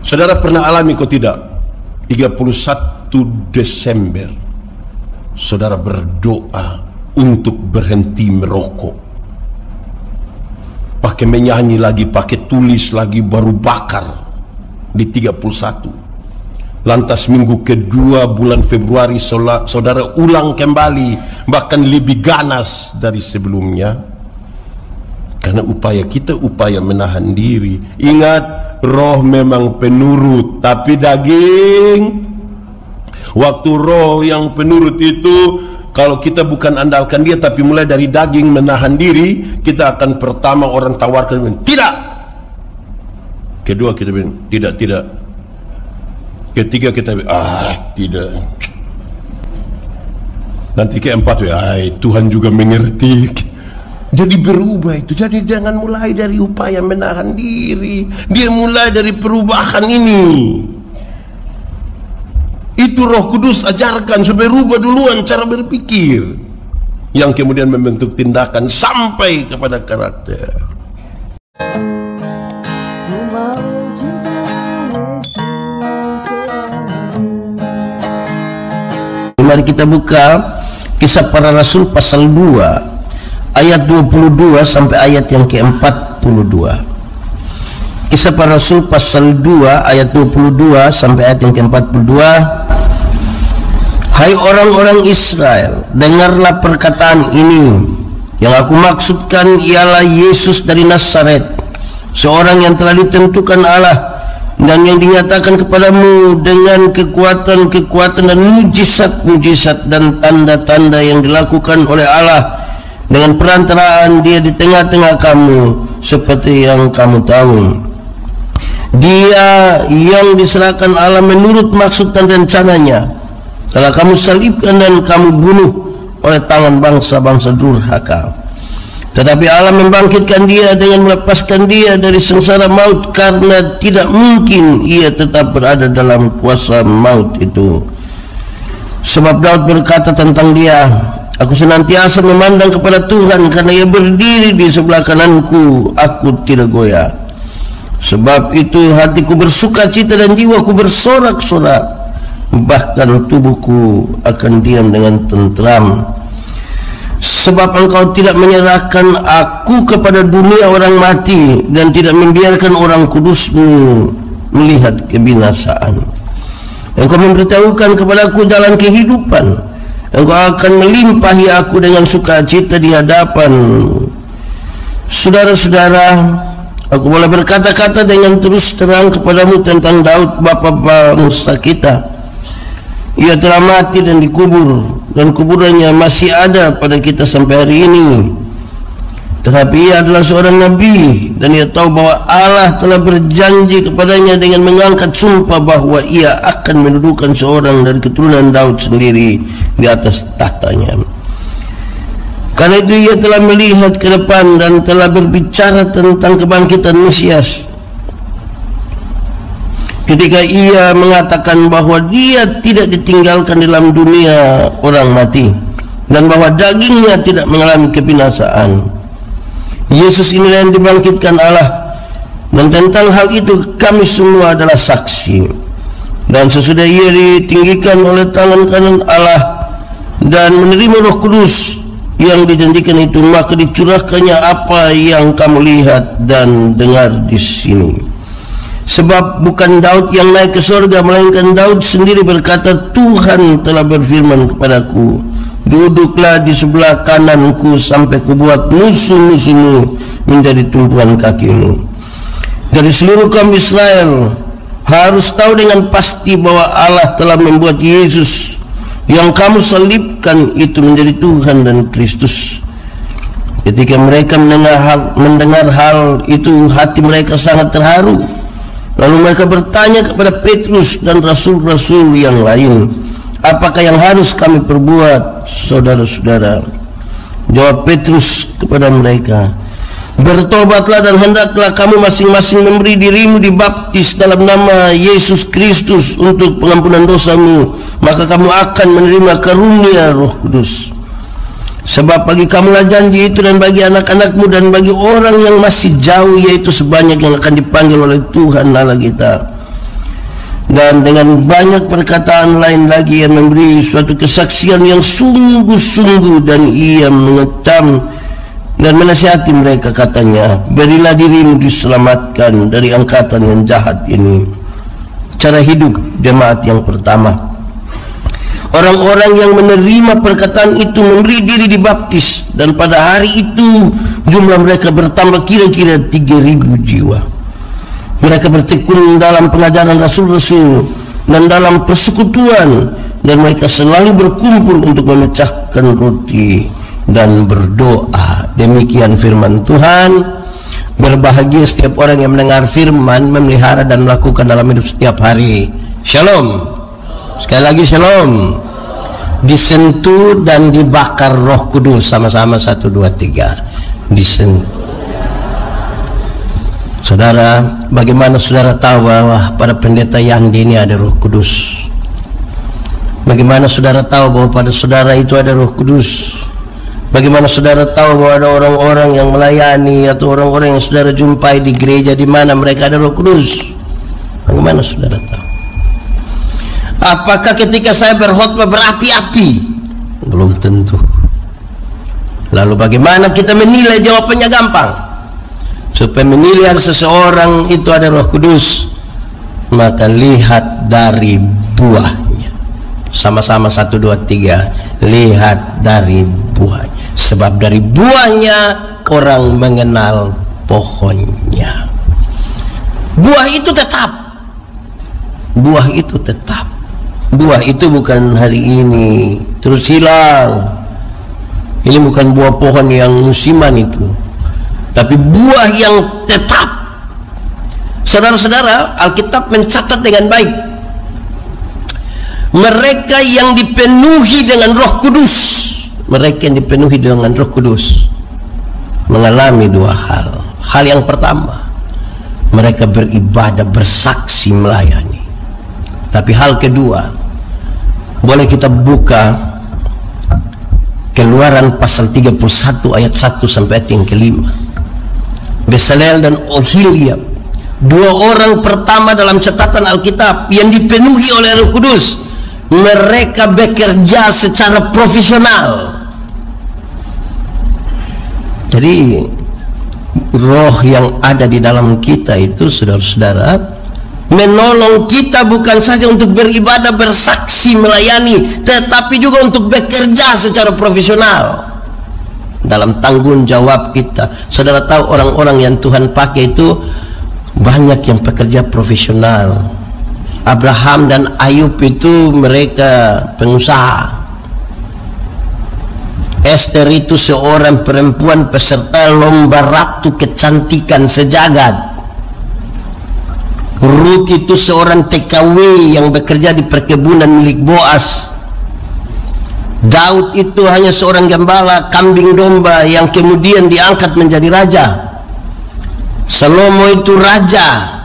Saudara pernah alami kok tidak? 31 Desember saudara berdoa untuk berhenti merokok, pakai menyanyi lagi, pakai tulis lagi, baru bakar di 31. Lantas minggu kedua bulan Februari saudara ulang kembali, bahkan lebih ganas dari sebelumnya. Karena upaya kita upaya menahan diri. Ingat, roh memang penurut, tapi daging, waktu roh yang penurut itu, kalau kita bukan andalkan dia tapi mulai dari daging menahan diri, kita akan pertama orang tawarkan tidak, kedua kita bilang tidak, ketiga kita bilang tidak, nanti keempat Tuhan juga mengerti. Jadi berubah itu. Jadi jangan mulai dari upaya menahan diri, dia mulai dari perubahan ini. Itu Roh Kudus ajarkan supaya rubah duluan cara berpikir, yang kemudian membentuk tindakan sampai kepada karakter. Mari kita buka Kisah Para Rasul pasal 2 ayat 22 sampai ayat yang ke-42. Kisah Para Rasul pasal 2 ayat 22 sampai ayat yang ke-42. Hai orang-orang Israel, dengarlah perkataan ini. Yang aku maksudkan ialah Yesus dari Nazaret, seorang yang telah ditentukan Allah dan yang dinyatakan kepadamu dengan kekuatan-kekuatan dan mujizat-mujizat dan tanda-tanda yang dilakukan oleh Allah dengan perantaraan dia di tengah-tengah kamu, seperti yang kamu tahu. Dia yang diserahkan Allah menurut maksud dan rencananya telah kamu salibkan dan kamu bunuh oleh tangan bangsa-bangsa durhaka. Tetapi Allah membangkitkan dia dengan melepaskan dia dari sengsara maut, karena tidak mungkin ia tetap berada dalam kuasa maut itu. Sebab Daud berkata tentang dia, aku senantiasa memandang kepada Tuhan, karena ia berdiri di sebelah kananku, aku tidak goyah. Sebab itu hatiku bersuka cita dan jiwaku bersorak-sorak, bahkan tubuhku akan diam dengan tentram. Sebab engkau tidak menyerahkan aku kepada dunia orang mati, dan tidak membiarkan orang kudusmu melihat kebinasaan. Engkau memberitahukan kepadaku jalan kehidupan. Engkau akan melimpahi aku dengan sukacita di hadapan. Saudara-saudara, aku boleh berkata-kata dengan terus terang kepadamu tentang Daud bapa bangsa kita. Ia telah mati dan dikubur, dan kuburannya masih ada pada kita sampai hari ini. Tetapi ia adalah seorang nabi, dan ia tahu bahwa Allah telah berjanji kepadanya dengan mengangkat sumpah bahwa ia akan mendudukan seorang dari keturunan Daud sendiri di atas tahtanya. Karena itu ia telah melihat ke depan dan telah berbicara tentang kebangkitan Mesias, ketika ia mengatakan bahwa dia tidak ditinggalkan dalam dunia orang mati, dan bahwa dagingnya tidak mengalami kebinasaan. Yesus inilah yang dibangkitkan Allah, dan tentang hal itu kami semua adalah saksi. Dan sesudah ia ditinggikan oleh tangan kanan Allah dan menerima Roh Kudus yang dijanjikan itu, maka dicurahkannya apa yang kamu lihat dan dengar di sini. Sebab bukan Daud yang naik ke surga, melainkan Daud sendiri berkata, Tuhan telah berfirman kepadaku, duduklah di sebelah kananku sampai kubuat musuh-musuhmu menjadi tumpuan kakimu. Dari seluruh kaum Israel harus tahu dengan pasti bahwa Allah telah membuat Yesus yang kamu salibkan itu menjadi Tuhan dan Kristus. Ketika mereka mendengar hal itu, hati mereka sangat terharu. Lalu mereka bertanya kepada Petrus dan rasul-rasul yang lain, apakah yang harus kami perbuat, saudara-saudara? Jawab Petrus kepada mereka, bertobatlah dan hendaklah kamu masing-masing memberi dirimu dibaptis dalam nama Yesus Kristus untuk pengampunan dosamu, maka kamu akan menerima karunia Roh Kudus. Sebab bagi kamulah janji itu, dan bagi anak-anakmu, dan bagi orang yang masih jauh, yaitu sebanyak yang akan dipanggil oleh Tuhan Allah kita. Dan dengan banyak perkataan lain lagi ia memberi suatu kesaksian yang sungguh-sungguh, dan ia mengecam dan menasihati mereka, katanya, berilah dirimu diselamatkan dari angkatan yang jahat ini. Cara hidup jemaat yang pertama, orang-orang yang menerima perkataan itu memberi diri dibaptis, dan pada hari itu jumlah mereka bertambah kira-kira 3.000 jiwa. Mereka bertekun dalam pengajaran rasul-rasul dan dalam persekutuan, dan mereka selalu berkumpul untuk memecahkan roti dan berdoa. Demikian firman Tuhan. Berbahagia setiap orang yang mendengar firman, memelihara dan melakukan dalam hidup setiap hari. Shalom. Sekali lagi shalom. Disentuh dan dibakar Roh Kudus. Sama-sama 1, 2, 3. Disentuh. Saudara, bagaimana saudara tahu bahwa pada pendeta Yandi ini ada Roh Kudus? Bagaimana saudara tahu bahwa pada saudara itu ada Roh Kudus? Bagaimana saudara tahu bahwa ada orang-orang yang melayani atau orang-orang yang saudara jumpai di gereja di mana mereka ada Roh Kudus? Bagaimana saudara tahu? Apakah ketika saya berkhotbah berapi-api? Belum tentu. Lalu bagaimana kita menilai? Jawabannya gampang. Supaya menilai seseorang itu ada Roh Kudus, maka lihat dari buahnya. Sama-sama 1, 2, 3. Lihat dari buahnya. Sebab dari buahnya orang mengenal pohonnya. Buah itu tetap. Buah itu tetap. Buah itu bukan hari ini terus hilang. Ini bukan buah pohon yang musiman itu, tapi buah yang tetap. Saudara-saudara, Alkitab mencatat dengan baik, mereka yang dipenuhi dengan Roh Kudus, mereka yang dipenuhi dengan Roh Kudus mengalami 2 hal. Hal yang pertama, mereka beribadah, bersaksi, melayani. Tapi hal kedua, boleh kita buka Keluaran pasal 31 ayat 1 sampai ayat yang kelima. Bezalel dan Oholiab, 2 orang pertama dalam catatan Alkitab yang dipenuhi oleh Roh Kudus, mereka bekerja secara profesional. Jadi roh yang ada di dalam kita itu, saudara-saudara, menolong kita bukan saja untuk beribadah, bersaksi, melayani, tetapi juga untuk bekerja secara profesional dalam tanggung jawab kita. Saudara tahu orang-orang yang Tuhan pakai itu banyak yang pekerja profesional. Abraham dan Ayub itu mereka pengusaha. Esther itu seorang perempuan peserta lomba ratu kecantikan sejagat. Ruth itu seorang TKW yang bekerja di perkebunan milik Boas. Daud itu hanya seorang gembala kambing domba yang kemudian diangkat menjadi raja. Salomo itu raja.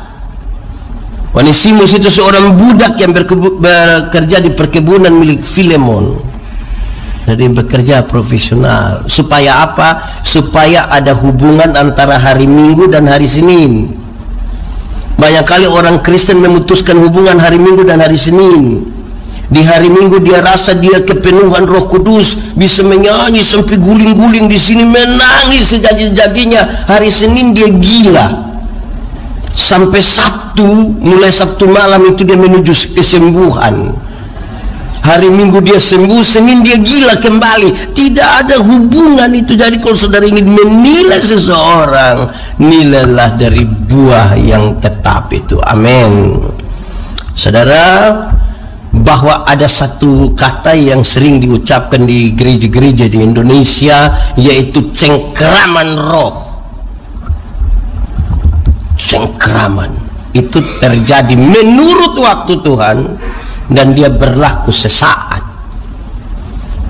Onesimus itu seorang budak yang bekerja di perkebunan milik Filemon. Jadi bekerja profesional. Supaya apa? Supaya ada hubungan antara hari Minggu dan hari Senin. Banyak kali orang Kristen memutuskan hubungan hari Minggu dan hari Senin. Di hari Minggu dia rasa dia kepenuhan Roh Kudus, bisa menyanyi sampai guling-guling di sini, menangis sejadi-jadinya. Hari Senin dia gila. Sampai Sabtu, mulai Sabtu malam itu dia menuju kesembuhan. Hari Minggu dia sembuh, Senin dia gila kembali. Tidak ada hubungan itu. Jadi kalau saudara ingin menilai seseorang, nilailah dari buah yang tetap itu. Amin. Saudara, bahwa ada satu kata yang sering diucapkan di gereja-gereja di Indonesia, yaitu cengkeraman roh. Cengkeraman itu terjadi menurut waktu Tuhan, dan dia berlaku sesaat.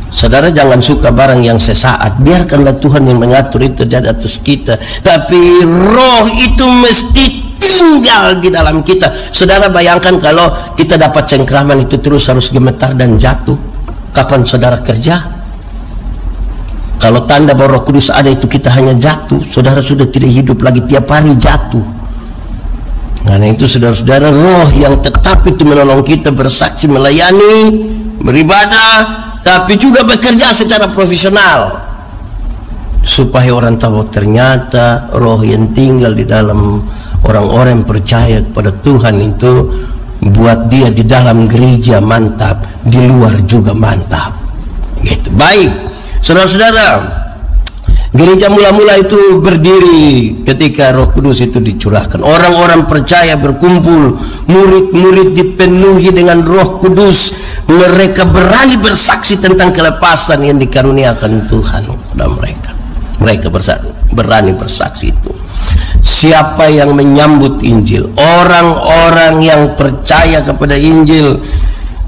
Saudara jangan suka barang yang sesaat. Biarkanlah Tuhan yang mengatur itu terjadi atas kita. Tapi roh itu mesti tinggal di dalam kita. Saudara bayangkan kalau kita dapat cengkraman itu terus harus gemetar dan jatuh. Kapan saudara kerja? Kalau tanda bahwa Roh Kudus ada itu kita hanya jatuh, saudara sudah tidak hidup lagi, tiap hari jatuh. Karena itu saudara-saudara, roh yang tetap itu menolong kita bersaksi, melayani, beribadah, tapi juga bekerja secara profesional, supaya orang tahu ternyata roh yang tinggal di dalam orang-orang yang percaya kepada Tuhan itu buat dia di dalam gereja mantap, di luar juga mantap. Gitu. Baik, saudara-saudara, gereja mula-mula itu berdiri ketika Roh Kudus itu dicurahkan. Orang-orang percaya berkumpul, murid-murid dipenuhi dengan Roh Kudus. Mereka berani bersaksi tentang kelepasan yang dikaruniakan Tuhan kepada mereka. Mereka berani bersaksi itu. Siapa yang menyambut Injil, orang-orang yang percaya kepada Injil,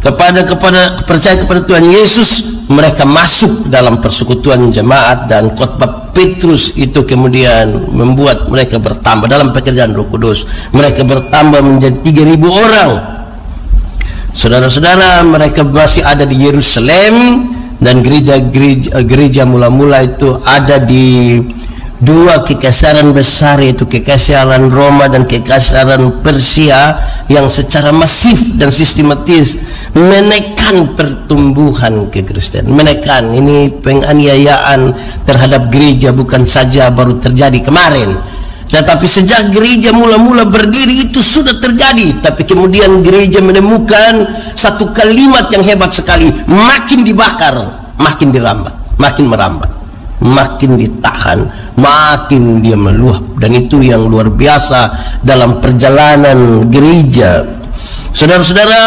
percaya kepada Tuhan Yesus, mereka masuk dalam persekutuan jemaat, dan khotbah Petrus itu kemudian membuat mereka bertambah dalam pekerjaan Roh Kudus. Mereka bertambah menjadi 3.000 orang. Saudara-saudara, mereka masih ada di Yerusalem, dan gereja mula-mula itu ada di dua kekaisaran besar, yaitu kekaisaran Roma dan kekaisaran Persia, yang secara masif dan sistematis menekan pertumbuhan kekristenan. Menekan, ini penganiayaan terhadap gereja bukan saja baru terjadi kemarin, tetapi sejak gereja mula-mula berdiri itu sudah terjadi. Tapi kemudian gereja menemukan satu kalimat yang hebat sekali: makin dibakar, makin dirambat, makin merambat, makin ditahan, makin dia meluap. Dan itu yang luar biasa dalam perjalanan gereja. Saudara-saudara,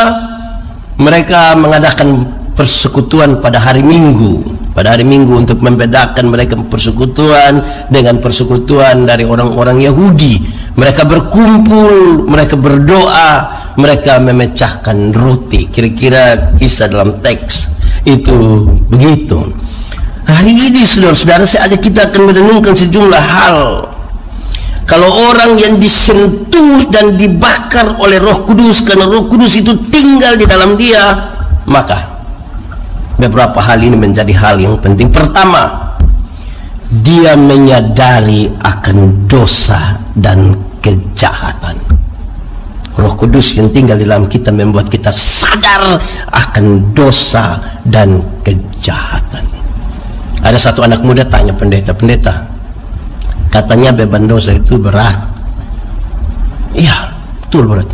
mereka mengadakan persekutuan pada hari Minggu. Pada hari Minggu untuk membedakan mereka persekutuan dengan persekutuan dari orang-orang Yahudi. Mereka berkumpul, mereka berdoa, mereka memecahkan roti. Kira-kira kisah dalam teks itu begitu. Hari ini saudara-saudara, saya ajak kita akan merenungkan sejumlah hal. Kalau orang yang disentuh dan dibakar oleh Roh Kudus, karena Roh Kudus itu tinggal di dalam dia, maka beberapa hal ini menjadi hal yang penting. Pertama, dia menyadari akan dosa dan kejahatan. Roh Kudus yang tinggal di dalam kita membuat kita sadar akan dosa dan kejahatan. Ada satu anak muda tanya pendeta, katanya beban dosa itu berat. Iya, betul berat.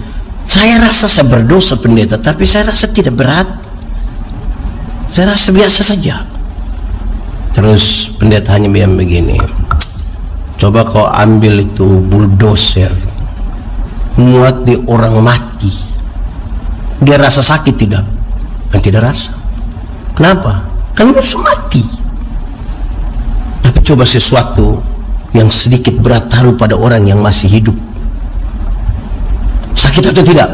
Saya rasa saya berdosa pendeta, tapi saya rasa tidak berat. Saya rasa biasa saja. Terus pendeta hanya bilang begini, coba kau ambil itu bulldozer, muat di orang mati, dia rasa sakit tidak? Tidak rasa. Kenapa? Kan musuh mati. Tapi coba sesuatu yang sedikit berat taruh pada orang yang masih hidup, sakit atau tidak?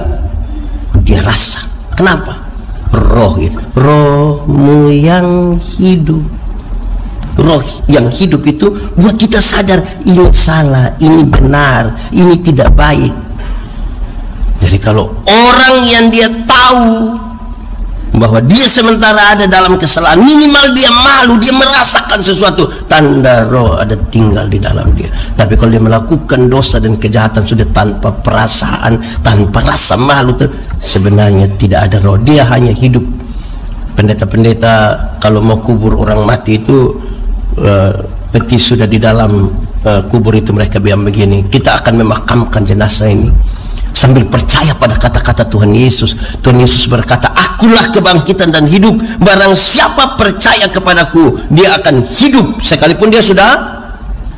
Dia rasa. Kenapa? Roh itu, rohmu yang hidup. Roh yang hidup itu buat kita sadar, ini salah, ini benar, ini tidak baik. Jadi kalau orang yang dia tahu bahwa dia sementara ada dalam kesalahan, minimal dia malu, dia merasakan sesuatu, tanda roh ada tinggal di dalam dia. Tapi kalau dia melakukan dosa dan kejahatan sudah tanpa perasaan, tanpa rasa malu, sebenarnya tidak ada roh, dia hanya hidup. Pendeta-pendeta kalau mau kubur orang mati itu, peti sudah di dalam kubur itu, mereka bilang begini, kita akan memakamkan jenazah ini sambil percaya pada kata-kata Tuhan Yesus. Tuhan Yesus berkata, akulah kebangkitan dan hidup, barang siapa percaya kepadaku, dia akan hidup sekalipun dia sudah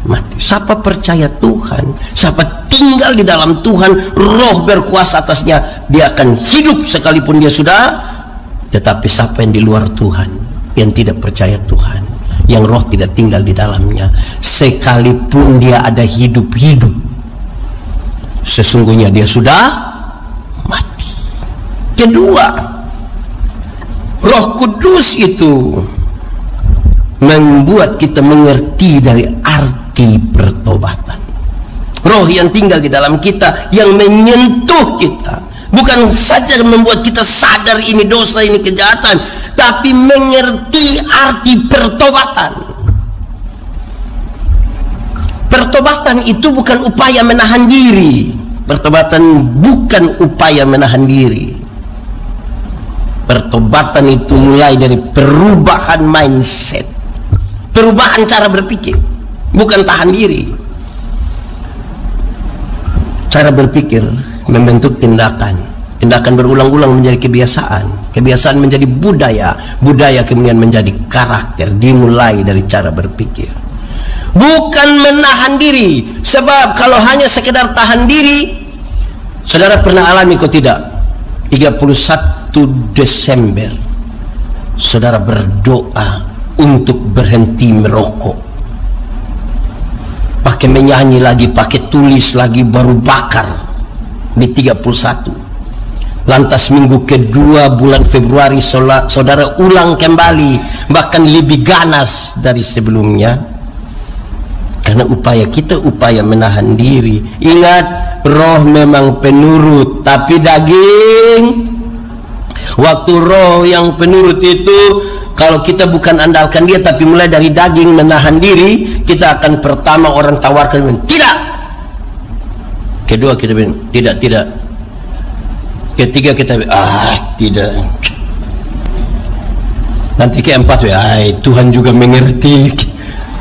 mati. Siapa percaya Tuhan, siapa tinggal di dalam Tuhan, roh berkuasa atasnya, dia akan hidup sekalipun dia sudah. Tetapi siapa yang di luar Tuhan, yang tidak percaya Tuhan, yang roh tidak tinggal di dalamnya, sekalipun dia ada hidup-hidup, sesungguhnya dia sudah mati. Kedua, Roh Kudus itu membuat kita mengerti dari arti pertobatan. Roh yang tinggal di dalam kita, yang menyentuh kita, bukan saja membuat kita sadar ini dosa, ini kejahatan, tapi mengerti arti pertobatan. Pertobatan itu bukan upaya menahan diri. Pertobatan bukan upaya menahan diri. Pertobatan itu mulai dari perubahan mindset, perubahan cara berpikir, bukan tahan diri. Cara berpikir membentuk tindakan, tindakan berulang-ulang menjadi kebiasaan, kebiasaan menjadi budaya, budaya kemudian menjadi karakter. Dimulai dari cara berpikir, bukan menahan diri. Sebab kalau hanya sekedar tahan diri, saudara pernah alami kok tidak? 31 Desember saudara berdoa untuk berhenti merokok, pakai menyanyi lagi, pakai tulis lagi, baru bakar di 31. Lantas minggu kedua bulan Februari saudara ulang kembali, bahkan lebih ganas dari sebelumnya, karena upaya kita upaya menahan diri. Ingat, roh memang penurut, tapi daging, waktu roh yang penurut itu, kalau kita bukan andalkan dia tapi mulai dari daging menahan diri, kita akan pertama orang tawarkan tidak, kedua kita bilang tidak, ketiga kita tidak, nanti keempat Tuhan juga mengerti.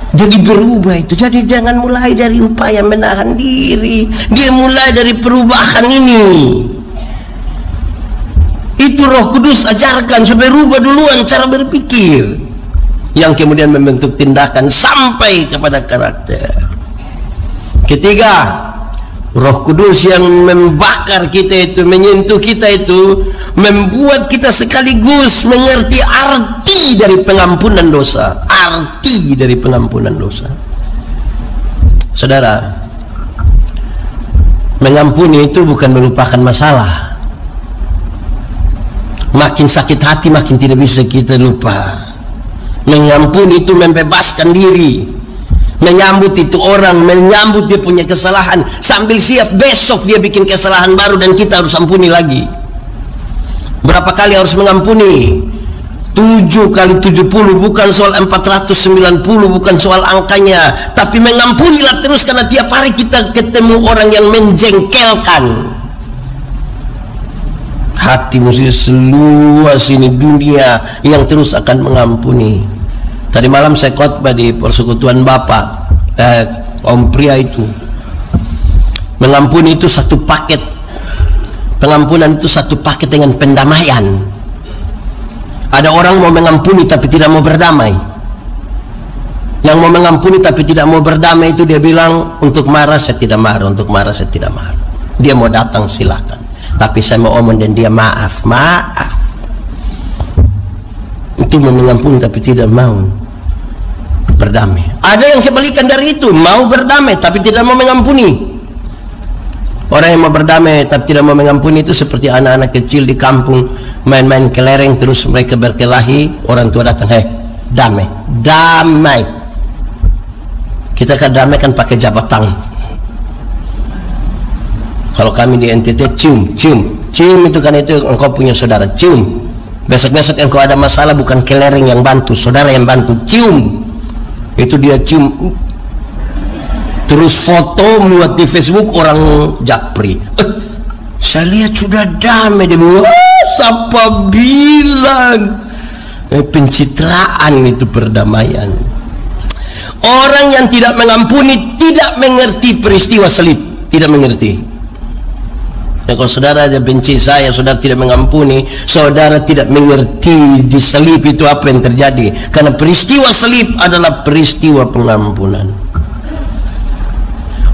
Jadi berubah itu. Jadi jangan mulai dari upaya menahan diri, dia mulai dari perubahan ini. Itu Roh Kudus ajarkan supaya rubah duluan cara berpikir, yang kemudian membentuk tindakan sampai kepada karakter. Ketiga, Roh Kudus yang membakar kita itu, menyentuh kita itu, membuat kita sekaligus mengerti arti dari pengampunan dosa. Arti dari pengampunan dosa. Saudara, mengampuni itu bukan melupakan masalah. Makin sakit hati makin tidak bisa kita lupa. Mengampuni itu membebaskan diri, menyambut itu orang, menyambut dia punya kesalahan, sambil siap besok dia bikin kesalahan baru dan kita harus ampuni lagi. Berapa kali harus mengampuni? 7 kali 70, bukan soal 490, bukan soal angkanya, tapi mengampunilah terus, karena tiap hari kita ketemu orang yang menjengkelkan. Hati mesti seluas ini dunia yang terus akan mengampuni. Tadi malam saya khotbah di persekutuan Bapak, Om pria itu, mengampuni itu satu paket. Pengampunan itu satu paket dengan pendamaian. Ada orang mau mengampuni tapi tidak mau berdamai. Yang mau mengampuni tapi tidak mau berdamai itu dia bilang, untuk marah saya tidak marah, untuk marah saya tidak marah. Dia mau datang silahkan, tapi saya mau omong dan dia maaf. Itu mau mengampuni tapi tidak mau berdamai. Ada yang kebalikan dari itu, mau berdamai tapi tidak mau mengampuni. Orang yang mau berdamai tapi tidak mau mengampuni itu seperti anak-anak kecil di kampung main-main kelereng, terus mereka berkelahi, orang tua datang, damai. Kita kan damai kan pakai jabat tangan. Kalau kami di NTT cium itu kan, itu engkau punya saudara, cium. Besok-besok engkau ada masalah, bukan kelereng yang bantu, saudara yang bantu, cium. Itu dia cium, terus foto muat di Facebook orang Japri. Saya lihat sudah damai, dia bilang, siapa bilang? Pencitraan itu perdamaian. Orang yang tidak mengampuni tidak mengerti peristiwa salib, tidak mengerti. Ya, kalau saudara ada benci saya, saudara tidak mengampuni, saudara tidak mengerti di salib itu apa yang terjadi. Karena peristiwa salib adalah peristiwa pengampunan.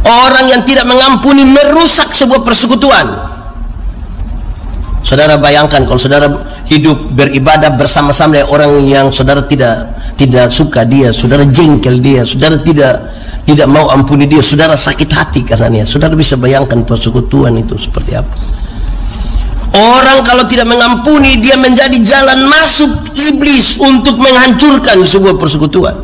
Orang yang tidak mengampuni merusak sebuah persekutuan. Saudara bayangkan kalau saudara hidup beribadah bersama-sama dengan orang yang saudara tidak suka dia, saudara jengkel dia, saudara tidak mau ampuni dia, saudara sakit hati karena dia. Saudara bisa bayangkan persekutuan itu seperti apa. Orang kalau tidak mengampuni, dia menjadi jalan masuk iblis untuk menghancurkan sebuah persekutuan.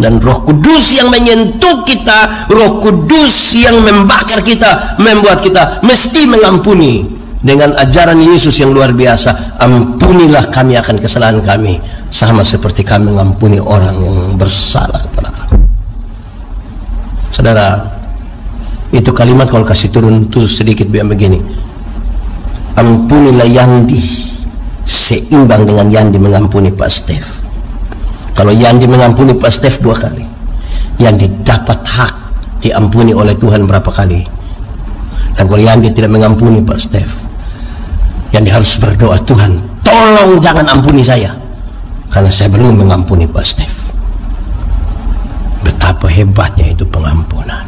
Dan Roh Kudus yang menyentuh kita, Roh Kudus yang membakar kita, membuat kita mesti mengampuni. Dengan ajaran Yesus yang luar biasa, ampunilah kami akan kesalahan kami, sama seperti kami mengampuni orang yang bersalah kepada kami. Saudara, Itu kalimat kalau kasih turun tuh sedikit begini, ampunilah Yandi seimbang dengan Yandi mengampuni Pak Stef. Kalau Yandi mengampuni Pak Stef 2 kali, Yandi dapat hak diampuni oleh Tuhan berapa kali. Dan kalau Yandi tidak mengampuni Pak Stef, Yandi harus berdoa, Tuhan tolong jangan ampuni saya, karena saya belum mengampuni Pak Stef. Betapa hebatnya itu pengampunan,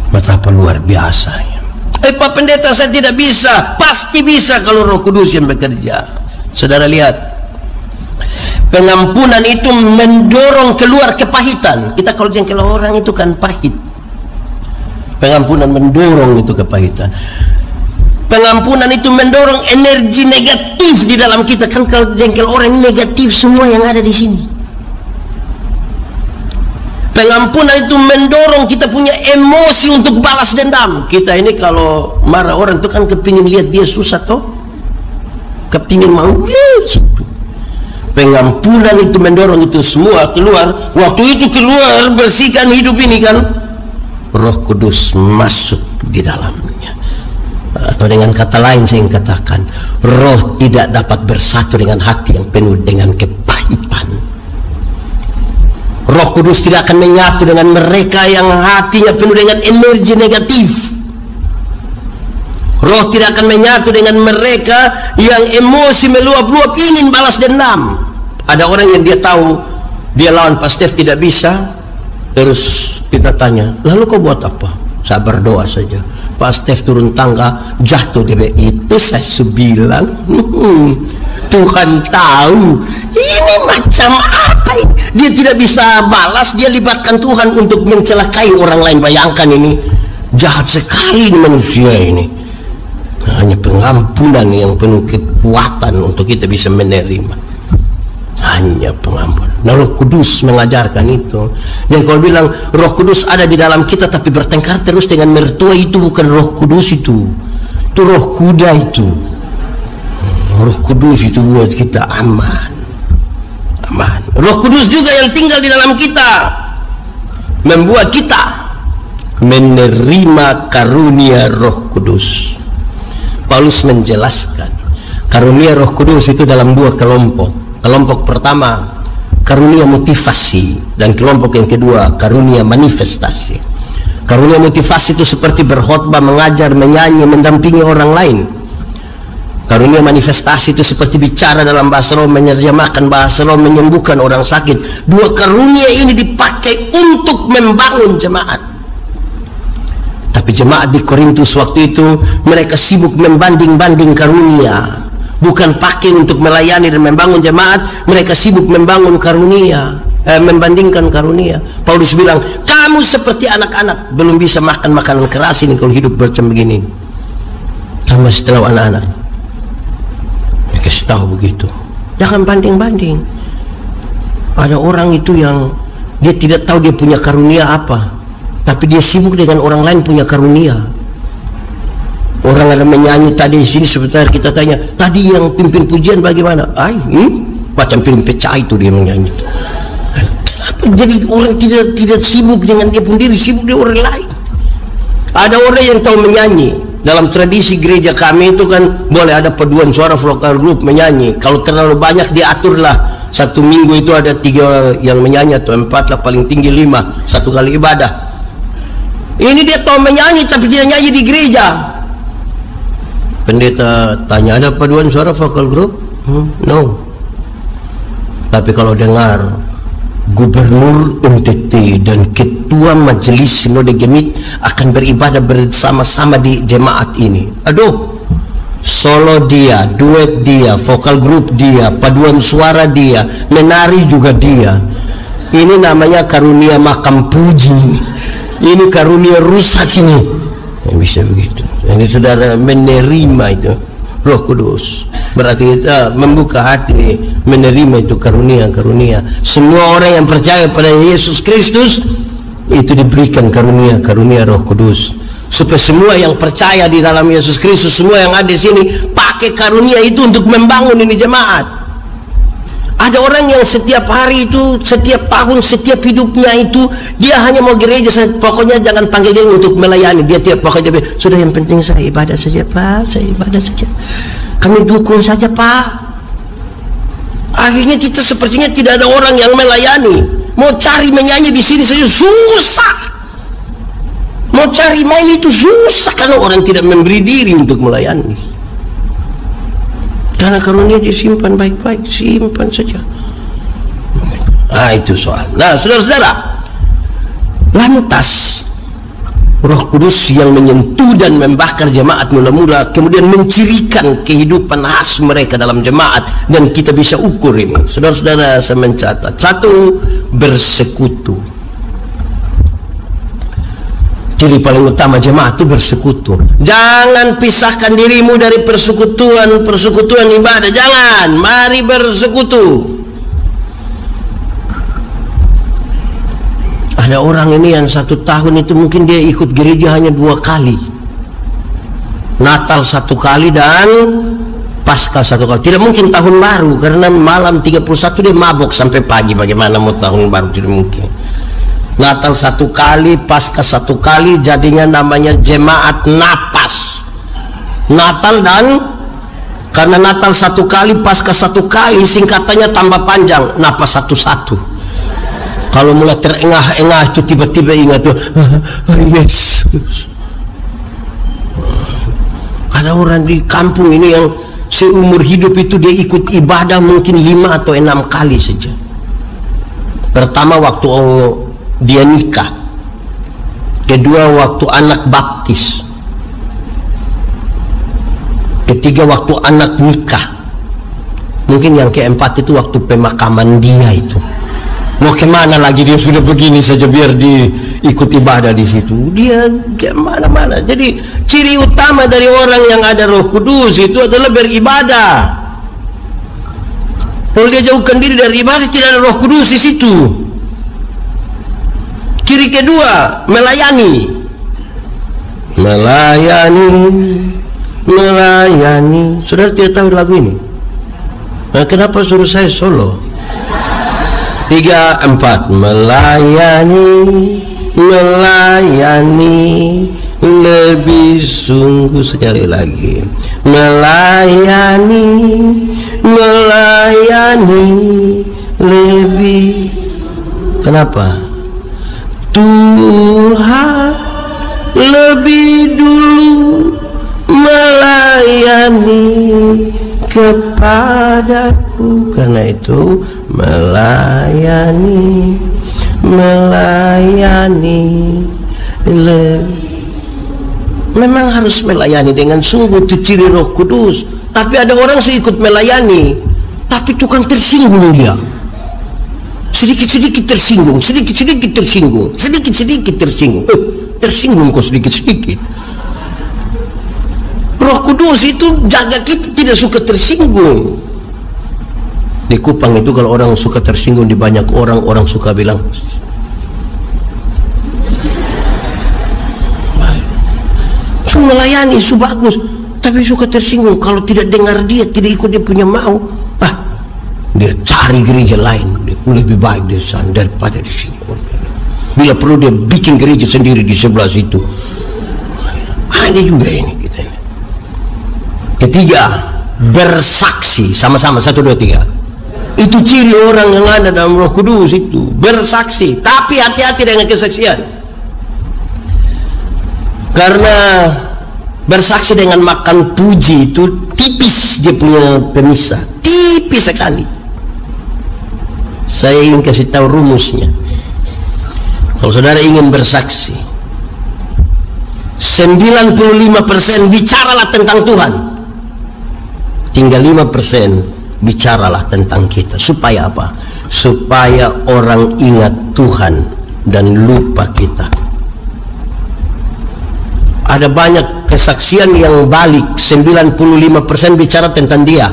betapa luar biasanya. Pak Pendeta, saya tidak bisa. Pasti bisa kalau Roh Kudus yang bekerja. Saudara lihat, pengampunan itu mendorong keluar kepahitan. Kita kalau jengkel orang itu kan pahit. Pengampunan mendorong itu kepahitan. Pengampunan itu mendorong energi negatif di dalam kita. Kan kalau jengkel orang negatif semua yang ada di sini. Pengampunan itu mendorong kita punya emosi untuk balas dendam. Kita ini kalau marah orang itu kan kepingin lihat dia susah toh, kepingin mau. Pengampunan itu mendorong itu semua keluar. Waktu itu keluar, bersihkan hidup ini kan, Roh Kudus masuk di dalamnya. Atau dengan kata lain saya katakan, roh tidak dapat bersatu dengan hati yang penuh dengan kepahitan. Roh Kudus tidak akan menyatu dengan mereka yang hatinya penuh dengan energi negatif. Roh tidak akan menyatu dengan mereka yang emosi meluap-luap ingin balas dendam. Ada orang yang dia tahu dia lawan Pak Stef tidak bisa, terus kita tanya, lalu kau buat apa? Saya berdoa saja. Pak Stef turun tangga jatuh dia. Itu saya bilang, Tuhan tahu ini macam apa ini. Dia tidak bisa balas, dia libatkan Tuhan untuk mencelakai orang lain. Bayangkan ini, jahat sekali ini manusia ini. Hanya pengampunan yang penuh kekuatan untuk kita bisa menerima. Hanya pengampunan. Nah, Roh Kudus mengajarkan itu. Dan kalau bilang Roh Kudus ada di dalam kita tapi bertengkar terus dengan mertua, itu bukan Roh Kudus, itu roh kuda itu. Roh Kudus itu buat kita aman. Roh Kudus juga yang tinggal di dalam kita membuat kita menerima karunia Roh Kudus. Paulus menjelaskan karunia Roh Kudus itu dalam 2 kelompok. Kelompok pertama karunia motivasi, dan kelompok yang kedua karunia manifestasi. Karunia motivasi itu seperti berkhotbah, mengajar, menyanyi, mendampingi orang lain. Karunia manifestasi itu seperti bicara dalam bahasa roh, menerjemahkan bahasa roh, menyembuhkan orang sakit. 2 karunia ini dipakai untuk membangun jemaat. Tapi jemaat di Korintus waktu itu mereka sibuk membanding-banding karunia, bukan pakai untuk melayani dan membangun jemaat. Mereka sibuk membangun karunia, membandingkan karunia. Paulus bilang, kamu seperti anak-anak, belum bisa makan makanan keras ini kalau hidup macam begini. Kamu masih terlalu anak-anak. Kasih tahu begitu, jangan banding-banding. Ada orang itu yang dia tidak tahu dia punya karunia apa, tapi dia sibuk dengan orang lain punya karunia. Orang ada menyanyi tadi di sini, sebentar kita tanya, tadi yang pimpin pujian bagaimana? Macam film pecah itu dia menyanyi. Kenapa jadi orang tidak sibuk dengan dia pun diri, sibuk dengan orang lain? Ada orang yang tahu menyanyi. Dalam tradisi gereja kami itu kan boleh ada paduan suara vokal grup menyanyi. Kalau terlalu banyak diaturlah, 1 minggu itu ada 3 yang menyanyi atau 4 lah, paling tinggi 5 1 kali ibadah. Ini dia tahu menyanyi tapi tidak nyanyi di gereja. Pendeta tanya, ada paduan suara vokal grup? No. Tapi kalau dengar Gubernur NTT dan Ketua Majelis Sinode Gemit akan beribadah bersama-sama di jemaat ini, aduh, solo dia, duet dia, vokal grup dia, paduan suara dia, menari juga dia. Ini namanya karunia makam puji. Ini karunia rusak ini. Bisa begitu. Ini saudara menerima itu Roh Kudus, berarti kita membuka hati menerima itu karunia-karunia. Semua orang yang percaya pada Yesus Kristus itu diberikan karunia-karunia Roh Kudus, supaya semua yang percaya di dalam Yesus Kristus, semua yang ada di sini pakai karunia itu untuk membangun ini jemaat. Ada orang yang setiap hari itu, setiap tahun, setiap hidupnya itu dia hanya mau gereja, pokoknya jangan panggil dia untuk melayani. Dia tiap pokoknya dia, sudah yang penting saya ibadah saja Pak, saya ibadah saja, kami dukung saja Pak. Akhirnya kita sepertinya tidak ada orang yang melayani. Mau cari menyanyi di sini saja susah, mau cari main itu susah karena orang tidak memberi diri untuk melayani. Karena karunia disimpan baik-baik, simpan saja. Nah itu soal. Nah saudara-saudara, lantas Roh Kudus yang menyentuh dan membakar jemaat mula-mula kemudian mencirikan kehidupan khas mereka dalam jemaat, dan kita bisa ukur ini. Saudara-saudara, saya mencatat. Satu, bersekutu. Ciri paling utama jemaat itu bersekutu. Jangan pisahkan dirimu dari persekutuan ibadah. Jangan. Mari bersekutu. Ada orang ini yang 1 tahun itu mungkin dia ikut gereja hanya 2 kali. Natal 1 kali dan Paskah 1 kali. Tidak mungkin tahun baru, karena malam 31 dia mabok sampai pagi. Bagaimana mau tahun baru? Tidak mungkin. Natal 1 kali, Paskah 1 kali, jadinya namanya jemaat napas. Natal dan karena Natal 1 kali, Paskah 1 kali, singkatannya tambah panjang, napas 1-1. Kalau mulai terengah-engah itu tiba-tiba ingat tuh, Yesus. Ada orang di kampung ini yang seumur hidup itu dia ikut ibadah mungkin 5 atau 6 kali saja. Pertama waktu dia nikah, kedua waktu anak baptis, ketiga waktu anak nikah, mungkin yang keempat itu waktu pemakaman dia itu. Mau kemana lagi dia sudah begini saja biar diikut ibadah di situ. Dia kemana-mana. Jadi ciri utama dari orang yang ada Roh Kudus itu adalah beribadah. Kalau dia jauhkan diri dari ibadah, tidak ada Roh Kudus di situ. Ciri kedua, melayani. Melayani. Saudara tidak tahu lagu ini? Nah, kenapa suruh saya solo? 3, 4. Melayani lebih sungguh. Sekali lagi, melayani lebih. Kenapa? Tuhan lebih dulu melayani kepadaku, karena itu melayani memang harus melayani dengan sungguh. Itu ciri Roh Kudus. Tapi ada orang ikut melayani tapi tukang tersinggung dia. Sedikit-sedikit tersinggung, sedikit-sedikit tersinggung. Tersinggung kok sedikit-sedikit. Roh Kudus itu jaga kita tidak suka tersinggung. Di Kupang itu kalau orang suka tersinggung di banyak orang suka bilang, su melayani, su bagus, tapi suka tersinggung kalau tidak dengar dia, tidak ikut dia punya mau. Dia cari gereja lain, dia lebih baik di sana daripada di sini. Bila perlu dia bikin gereja sendiri di sebelah situ. Ada juga ini kita. Ketiga, bersaksi. Sama-sama 1, 2, 3. Itu ciri orang yang ada dalam Roh Kudus itu, bersaksi. Tapi hati-hati dengan kesaksian. Karena bersaksi dengan makan puji itu tipis dia punya pemisah, tipis sekali. Saya ingin kasih tahu rumusnya. Kalau saudara ingin bersaksi, 95% bicaralah tentang Tuhan, tinggal 5% bicaralah tentang kita. Supaya apa? Supaya orang ingat Tuhan dan lupa kita. Ada banyak kesaksian yang balik, 95% bicara tentang dia.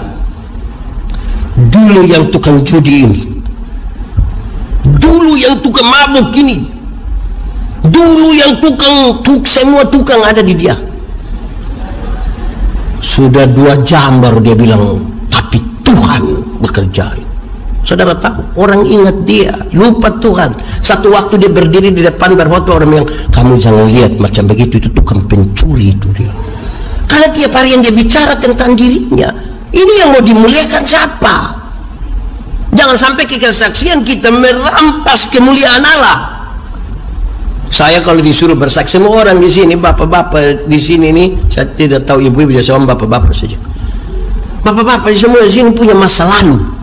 Dulu yang tukang judi ini, dulu yang tukang mabuk ini, dulu yang semua tukang ada di dia. Sudah 2 jam baru dia bilang, tapi Tuhan bekerja. Saudara tahu, orang ingat dia, lupa Tuhan. Satu waktu dia berdiri di depan berkhotbah, orang bilang, kamu jangan lihat macam begitu, itu tukang pencuri itu dia. Karena tiap hari yang dia bicara tentang dirinya. Ini yang mau dimuliakan siapa? Jangan sampai kesaksian kita merampas kemuliaan Allah. Saya kalau disuruh bersaksi, semua orang di sini, bapak-bapak di sini nih, saya tidak tahu ibu-ibu, biasa sama bapak-bapak saja. Bapak-bapak semua di sini punya masa lalu.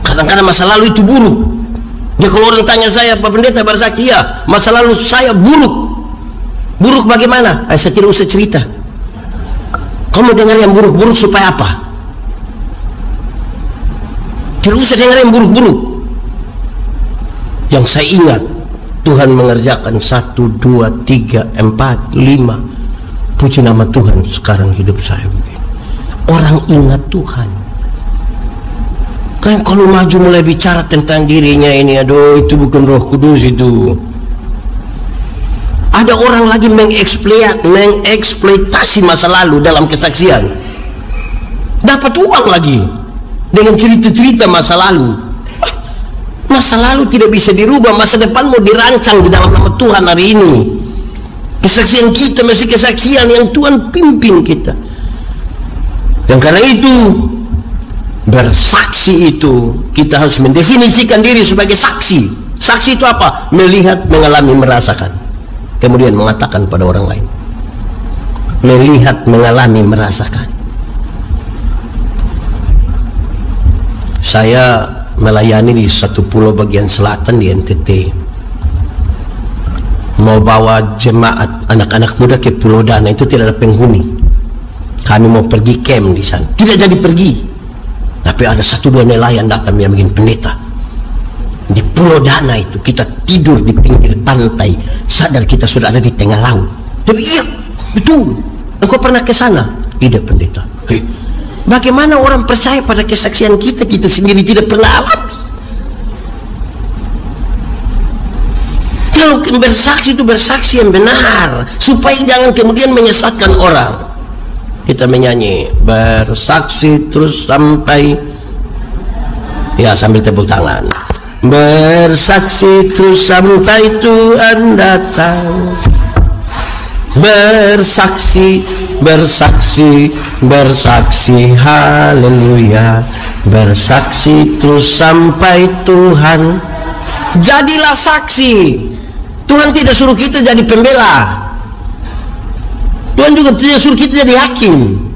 Kadang-kadang masa lalu itu buruk. Ya kalau orang tanya saya, Pak Pendeta bersaksi, ya masa lalu saya buruk. Buruk bagaimana? Saya tidak usah cerita. Kamu dengar yang buruk-buruk supaya apa? Tidak usah dengar yang buruk-buruk. Yang saya ingat, Tuhan mengerjakan 1, 2, 3, 4, 5. Puji nama Tuhan, sekarang hidup saya begini. Orang ingat Tuhan. Kan kalau maju mulai bicara tentang dirinya ini, aduh itu bukan Roh Kudus itu. Ada orang lagi mengeksploitasi masa lalu dalam kesaksian. Dapat uang lagi dengan cerita-cerita masa lalu. Masa lalu tidak bisa dirubah, masa depan mau dirancang di dalam nama Tuhan hari ini. Kesaksian kita masih kesaksian yang Tuhan pimpin kita. Dan karena itu, bersaksi itu kita harus mendefinisikan diri sebagai saksi. Saksi itu apa? Melihat, mengalami, merasakan, kemudian mengatakan pada orang lain. Melihat, mengalami, merasakan. Saya melayani di satu pulau bagian selatan di NTT, mau bawa jemaat anak-anak muda ke Pulau Dana. Itu tidak ada penghuni, kami mau pergi camp di sana, tidak jadi pergi. Tapi ada 1-2 nelayan datang yang bikin pendeta di Pulau Dana itu. Kita tidur di pinggir pantai, sadar kita sudah ada di tengah laut. Tapi iya betul, engkau pernah ke sana? Tidak pendeta. Bagaimana orang percaya pada kesaksian kita, kita sendiri tidak pernah alami? Kalau bersaksi itu bersaksi yang benar, supaya jangan kemudian menyesatkan orang. Kita menyanyi, bersaksi terus sampai, ya sambil tepuk tangan. Bersaksi terus sampai Tuhan datang. Bersaksi, bersaksi, bersaksi, haleluya. Bersaksi terus sampai Tuhan. Jadilah saksi. Tuhan tidak suruh kita jadi pembela. Tuhan juga tidak suruh kita jadi hakim.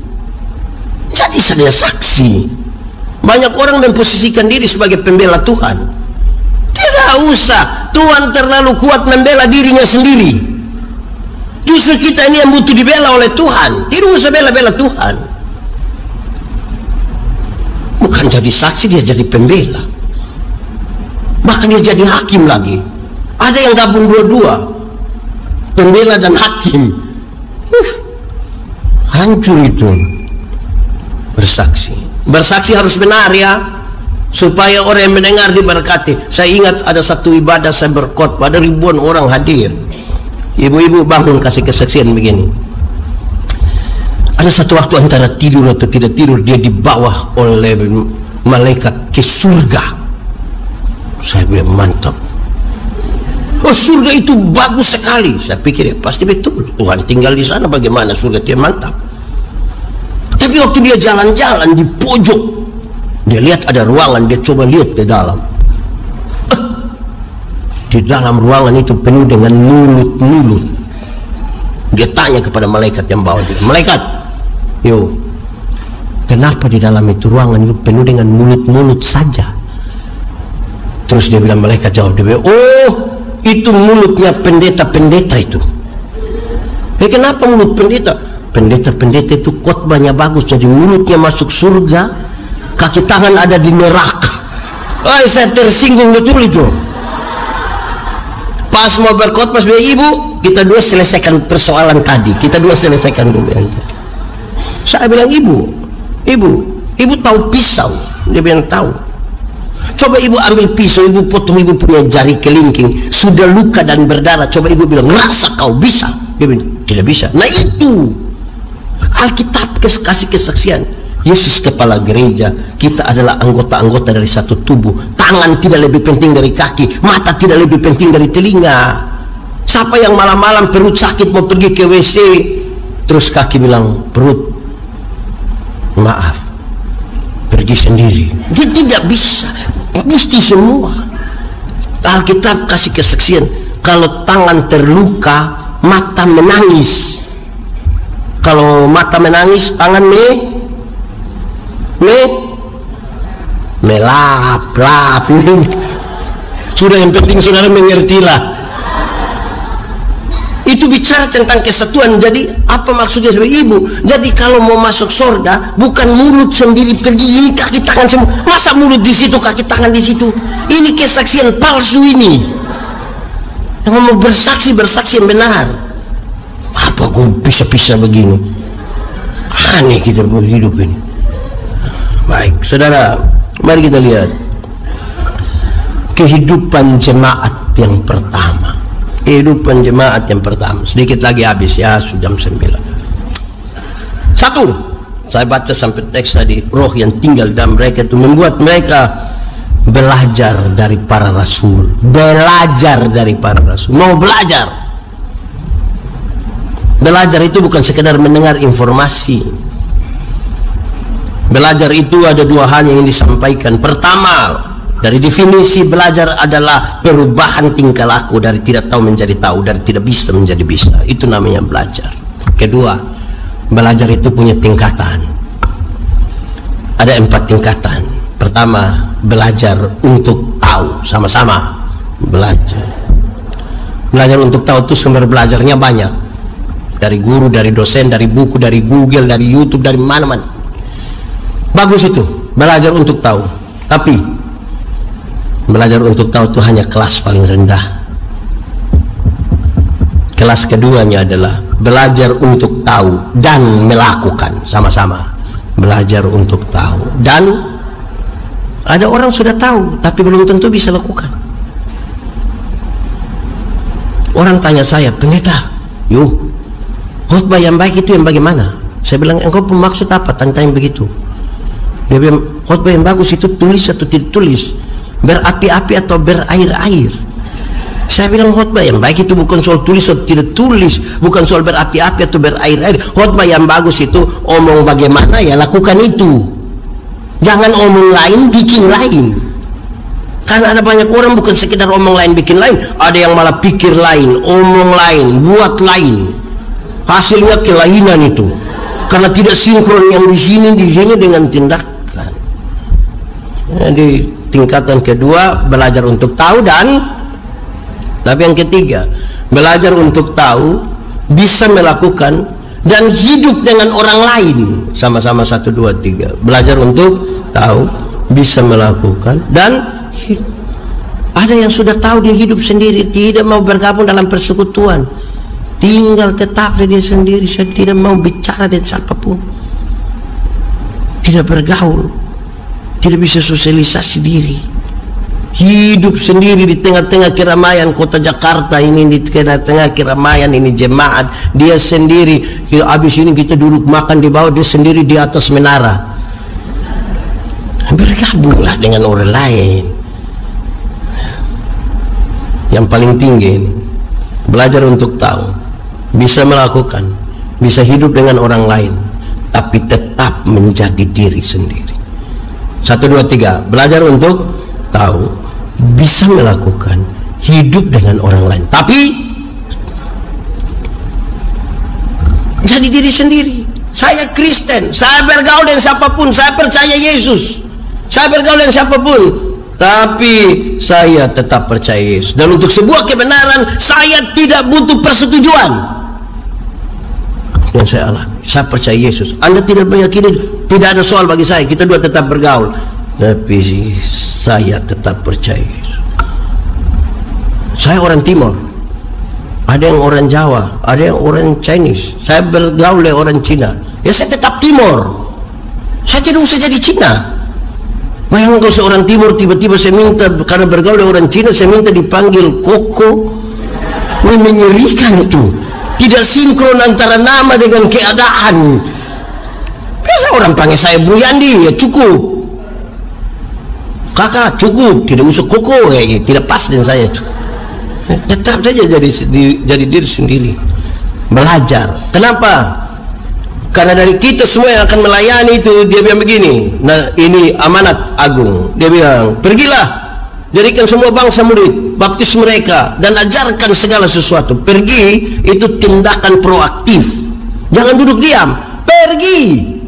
Jadi saja saksi. Banyak orang memposisikan diri sebagai pembela Tuhan. Tidak usah. Tuhan terlalu kuat membela dirinya sendiri. Justru kita ini yang butuh dibela oleh Tuhan. Tidak usah bela-bela Tuhan. Bukan jadi saksi, dia jadi pembela. Bahkan dia jadi hakim lagi. Ada yang gabung dua-dua, pembela dan hakim. Hancur itu. Bersaksi. Bersaksi harus benar ya, supaya orang yang mendengar diberkati. Saya ingat ada satu ibadah saya berkhotbah, ada ribuan orang hadir. Ibu-ibu bangun kasih kesaksian begini. Ada satu waktu antara tidur atau tidak tidur, dia dibawa oleh malaikat ke surga. Saya bilang mantap. Oh, surga itu bagus sekali. Saya pikir ya pasti betul, Tuhan tinggal di sana, bagaimana surga dia mantap. Tapi waktu dia jalan-jalan di pojok, dia lihat ada ruangan, dia coba lihat ke dalam. Di dalam ruangan itu penuh dengan mulut-mulut. Dia tanya kepada malaikat yang bawa dia, malaikat, yo, kenapa di dalam itu ruangan itu penuh dengan mulut-mulut saja? Terus dia bilang, malaikat jawab, dia bilang, oh, itu mulutnya pendeta-pendeta itu. Kenapa mulut pendeta? Pendeta-pendeta itu khotbahnya bagus, jadi mulutnya masuk surga, kaki tangan ada di neraka. Saya tersinggung betul itu. Pas mau berkhotbah, ibu, kita dua selesaikan persoalan tadi. Kita dua selesaikan dulu yang tadi. Saya bilang, ibu tahu pisau? Dia bilang tahu. Coba ibu ambil pisau, ibu potong ibu punya jari kelingking, sudah luka dan berdarah. Coba ibu bilang, rasa kau bisa? Dia bilang, tidak bisa. Nah itu Alkitab kasih kesaksian. Yesus kepala gereja, kita adalah anggota-anggota dari satu tubuh. Tangan tidak lebih penting dari kaki, mata tidak lebih penting dari telinga. Siapa yang malam-malam perut sakit mau pergi ke WC, terus kaki bilang, perut, maaf, pergi sendiri. Dia tidak bisa, mesti semua. Alkitab kasih kesaksian, kalau tangan terluka, mata menangis. Kalau mata menangis, tangan melap. Sudah, yang penting saudara mengertilah. Itu bicara tentang kesatuan. Jadi apa maksudnya sebagai ibu? Jadi kalau mau masuk surga, bukan mulut sendiri pergi, ini kaki tangan semua. Masa mulut di situ, kaki tangan di situ? Ini kesaksian palsu ini. Yang mau bersaksi yang benar. Apa kok pisah-pisah begini? Aneh kita berhidup ini. Baik, saudara, mari kita lihat kehidupan jemaat yang pertama. Kehidupan jemaat yang pertama. Sedikit lagi habis ya, jam 9. 1. Saya baca sampai teks tadi. Roh yang tinggal dalam mereka itu membuat mereka belajar dari para rasul. Belajar dari para rasul. Mau belajar. Belajar itu bukan sekedar mendengar informasi. Belajar itu ada dua hal yang disampaikan. Pertama, dari definisi belajar adalah perubahan tingkah laku dari tidak tahu menjadi tahu, dari tidak bisa menjadi bisa. Itu namanya belajar. Kedua, belajar itu punya tingkatan. Ada 4 tingkatan. Pertama, belajar untuk tahu, sama-sama belajar. Belajar untuk tahu itu sumber belajarnya banyak. Dari guru, dari dosen, dari buku, dari Google, dari YouTube, dari mana-mana. Bagus itu, belajar untuk tahu. Tapi belajar untuk tahu itu hanya kelas paling rendah. Kelas keduanya adalah belajar untuk tahu dan melakukan. Sama-sama belajar untuk tahu. Dan ada orang sudah tahu tapi belum tentu bisa lakukan. Orang tanya saya, pendeta, khotbah yang baik itu yang bagaimana? Saya bilang, engkau maksud apa? Tanya begitu. Dia bilang, khotbah yang bagus itu tulis atau tidak tulis, berapi-api atau berair-air. Saya bilang, khotbah yang baik itu bukan soal tulis atau tidak tulis, bukan soal berapi-api atau berair-air. Khotbah yang bagus itu omong bagaimana, ya lakukan itu. Jangan omong lain bikin lain. Karena ada banyak orang bukan sekedar omong lain bikin lain, ada yang malah pikir lain, omong lain, buat lain. Hasilnya kelainan itu. Karena tidak sinkron yang di sini dengan tindakan. Jadi tingkatan kedua belajar untuk tahu tapi yang ketiga belajar untuk tahu, bisa melakukan dan hidup dengan orang lain. Sama-sama 1, 2, 3. Belajar untuk tahu, bisa melakukan dan hidup. Ada yang sudah tahu dia hidup sendiri, tidak mau bergabung dalam persekutuan, tinggal tetap dia sendiri. Saya tidak mau bicara dengan siapapun, tidak bergaul, tidak bisa sosialisasi diri, hidup sendiri di tengah-tengah keramaian kota Jakarta ini, di tengah-tengah keramaian ini jemaat, dia sendiri. Habis ini kita duduk makan di bawah, dia sendiri di atas menara. Bergabunglah dengan orang lain. Yang paling tinggi ini belajar untuk tahu, bisa melakukan, bisa hidup dengan orang lain, tapi tetap menjadi diri sendiri. 1, 2, 3. Belajar untuk tahu, bisa melakukan, hidup dengan orang lain, tapi jadi diri sendiri. Saya Kristen, saya bergaul dengan siapapun, saya percaya Yesus, saya bergaul dengan siapapun, tapi saya tetap percaya Yesus. Dan untuk sebuah kebenaran saya tidak butuh persetujuan yang saya alami. Saya percaya Yesus. Anda tidak meyakini, tidak ada soal bagi saya. Kita dua tetap bergaul, tapi saya tetap percaya Yesus. Saya orang Timur, ada yang orang Jawa, ada yang orang Chinese. Saya bergaul dengan orang Cina, ya saya tetap Timur. Saya tidak usah jadi Cina. Bayangkan kalau seorang Timur tiba-tiba saya minta, karena bergaul dengan orang Cina, saya minta dipanggil Koko. Menyerikan itu. Tidak sinkron antara nama dengan keadaan. Biasa orang Jangan panggil saya Bu Yandi, ya cukup. Kakak cukup, tidak usah koko, kayak tidak pas dengan saya itu. Tetap saja jadi diri sendiri, belajar. Kenapa? Karena dari kita semua yang akan melayani itu, dia bilang begini. Nah, ini amanat agung. Dia bilang, pergilah, jadikan semua bangsa murid, baptis mereka, dan ajarkan segala sesuatu. Pergi itu tindakan proaktif. Jangan duduk diam, pergi.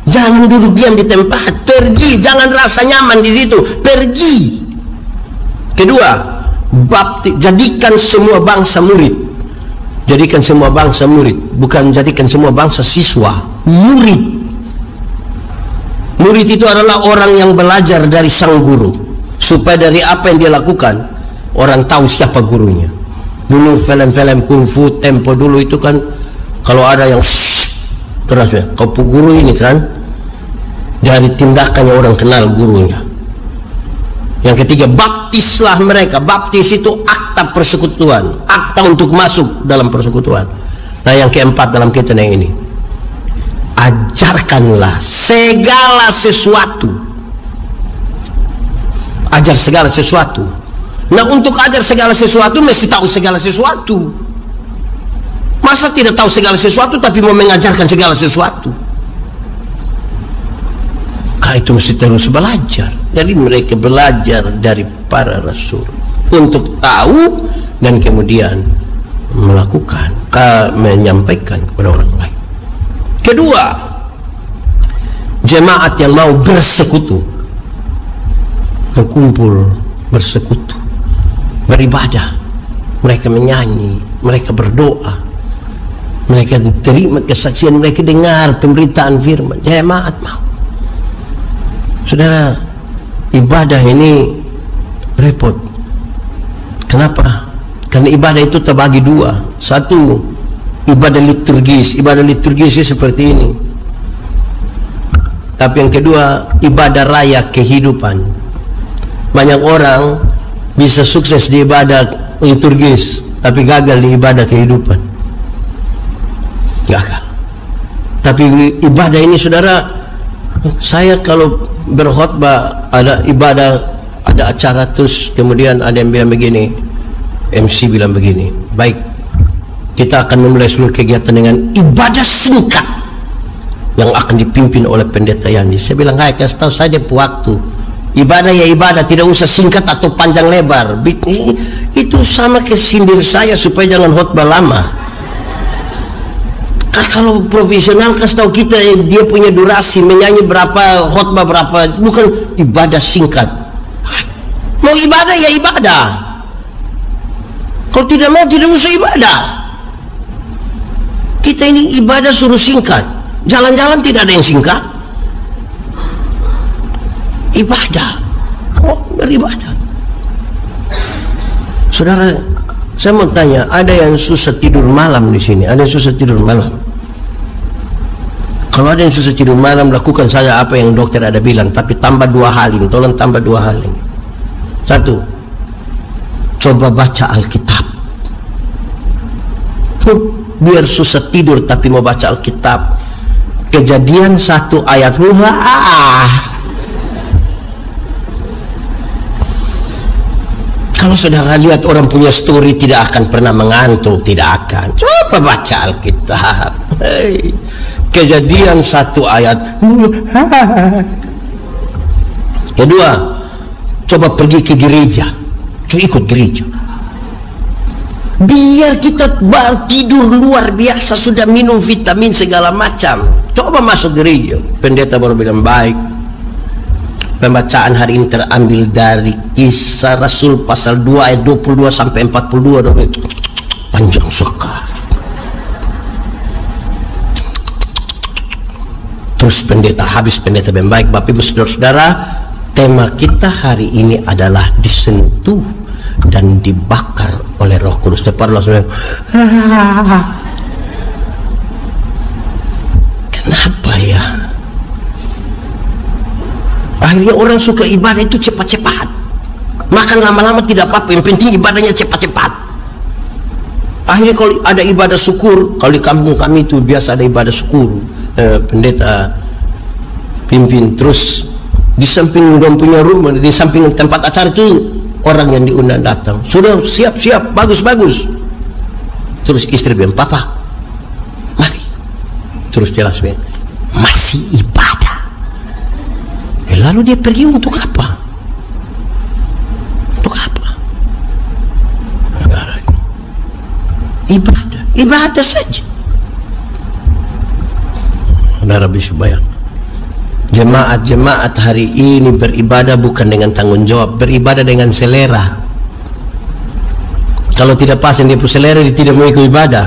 Jangan duduk diam di tempat, pergi. Jangan rasa nyaman di situ, pergi. Kedua, jadikan semua bangsa murid. Jadikan semua bangsa murid, bukan jadikan semua bangsa siswa. Murid. Murid itu adalah orang yang belajar dari sang guru, supaya dari apa yang dia lakukan, orang tahu siapa gurunya. Dulu film-film kungfu tempo dulu itu kan, kalau ada yang terus ya, kau guru ini kan, dari tindakannya orang kenal gurunya. Yang ketiga, baptislah mereka. Baptis itu akta persekutuan, akta untuk masuk dalam persekutuan. Nah, yang keempat dalam kaitan yang ini, ajarkanlah segala sesuatu. Ajar segala sesuatu. Nah, untuk ajar segala sesuatu mesti tahu segala sesuatu. Masa tidak tahu segala sesuatu tapi mau mengajarkan segala sesuatu? Karena itu mesti terus belajar. Jadi mereka belajar dari para rasul untuk tahu dan kemudian melakukan, menyampaikan kepada orang lain. Kedua, jemaat yang mau bersekutu, berkumpul, bersekutu, beribadah, mereka menyanyi, mereka berdoa, mereka terima kesaksian, mereka dengar pemberitaan firman. Jemaat mau. Saudara, ibadah ini repot. Kenapa? Karena ibadah itu terbagi dua. Satu, ibadah liturgis. Ibadah liturgis seperti ini. Tapi yang kedua, ibadah raya kehidupan. Banyak orang bisa sukses di ibadah liturgis, tapi gagal di ibadah kehidupan. Gagal. Tapi ibadah ini, saudara, saya kalau berkhotbah, ada ibadah, ada acara, terus kemudian ada yang bilang begini, MC bilang begini, baik, kita akan memulai seluruh kegiatan dengan ibadah singkat yang akan dipimpin oleh pendeta Yandi. Saya bilang, hai, kasih tahu saja waktu. Ibadah ya ibadah, tidak usah singkat atau panjang lebar. Itu sama kesindir saya supaya jangan khotbah lama. Kalau profesional kasih tahu kita dia punya durasi, menyanyi berapa, khotbah berapa, bukan ibadah singkat. Mau ibadah ya ibadah. Kalau tidak mau, tidak usah ibadah. Kita ini ibadah suruh singkat. Jalan-jalan tidak ada yang singkat. Ibadah. Oh, beribadah. Saudara, saya mau tanya, ada yang susah tidur malam di sini? Ada yang susah tidur malam? Kalau ada yang susah tidur malam, lakukan saja apa yang dokter ada bilang, tapi tambah 2 hal ini. Tolong tambah 2 hal ini. Satu, coba baca Alkitab. Biar susah tidur tapi mau baca Alkitab. Kejadian 1 ayat. Kalau saudara lihat orang punya story, tidak akan pernah mengantuk, tidak akan. Coba baca Alkitab. Hey. Kejadian 1 ayat. Kedua, coba pergi ke gereja, coba ikut gereja. Biar kita tidur luar biasa, sudah minum vitamin segala macam, coba masuk gereja. Pendeta baru bilang, baik. Pembacaan hari ini terambil dari Kisah Rasul pasal 2 ayat 22 sampai 42. Panjang sekali. Terus pendeta habis, pendeta bilang, baik Bapak Ibu Saudara-saudara, tema kita hari ini adalah disentuh dan dibakar oleh Roh Kudus. Kenapa ya? Akhirnya orang suka ibadah itu cepat-cepat. Makan lama-lama tidak apa-apa, yang penting ibadahnya cepat-cepat. Akhirnya kalau ada ibadah syukur, kalau di kampung kami itu biasa ada ibadah syukur, pendeta pimpin. Terus di samping dia punya rumah, di samping tempat acara itu orang yang diundang datang, sudah siap-siap, bagus-bagus. Terus istri bilang, papa mari. Terus jelas bilang, masih ibadah. Lalu dia pergi untuk apa? Untuk apa? Ibadah, ibadah saja. Saudara bisa bayang, jemaat-jemaat hari ini beribadah bukan dengan tanggung jawab, beribadah dengan selera. Kalau tidak pas yang dia punya selera, dia tidak mau ikut ibadah.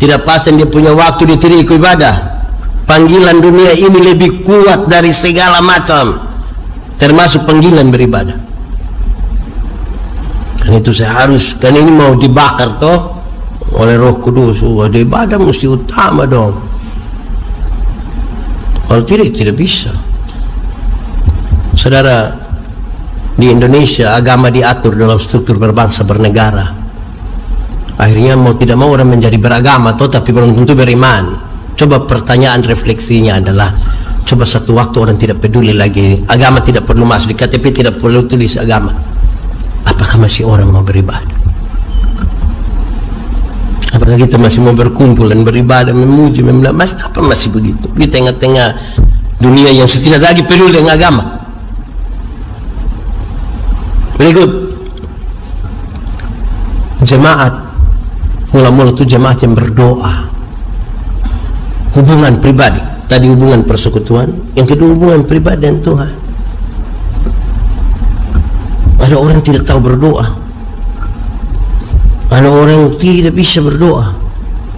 Tidak pas yang dia punya waktu, dia tidak ikut ibadah. Panggilan dunia ini lebih kuat dari segala macam, termasuk panggilan beribadah. Kan itu saya harus, kan ini mau dibakar toh oleh Roh Kudus. Ada ibadah mesti utama dong. Kalau tidak bisa. Saudara, di Indonesia agama diatur dalam struktur berbangsa bernegara. Akhirnya mau tidak mau orang menjadi beragama toh, tapi belum tentu beriman. Coba pertanyaan refleksinya adalah, coba satu waktu orang tidak peduli lagi, agama tidak perlu masuk di KTP, tidak perlu tulis agama, apakah masih orang mau beribadah? Apakah kita masih mau berkumpul dan beribadah, memuji, masih apa masih begitu di tengah-tengah dunia yang tidak lagi peduli dengan agama? Berikut, jemaat mula-mula itu jemaat yang berdoa, hubungan pribadi. Tadi hubungan persekutuan, yang kedua hubungan pribadi dengan Tuhan. Ada orang tidak tahu berdoa, ada orang tidak bisa berdoa.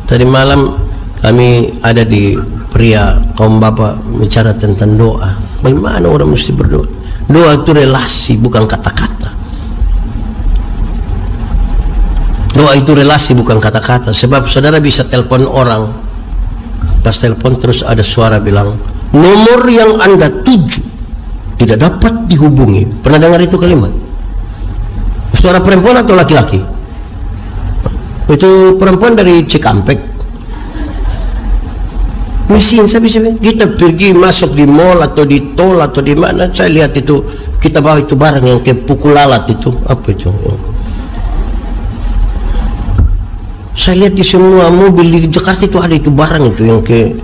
Tadi malam kami ada di pria kaum bapak bicara tentang doa. Bagaimana orang mesti berdoa? Doa itu relasi, bukan kata-kata. Doa itu relasi, bukan kata-kata. Sebab saudara bisa telepon orang, pas telepon terus ada suara bilang, nomor yang Anda tuju tidak dapat dihubungi. Pernah dengar itu kalimat? Suara perempuan atau laki-laki? Itu perempuan dari Cikampek. Mesin, saya bisa, kita pergi masuk di mall atau di tol atau di mana, saya lihat itu, kita bawa itu barang yang kayak pukul lalat itu, apa itu? Saya lihat di semua mobil di Jakarta itu ada itu barang itu yang kayak,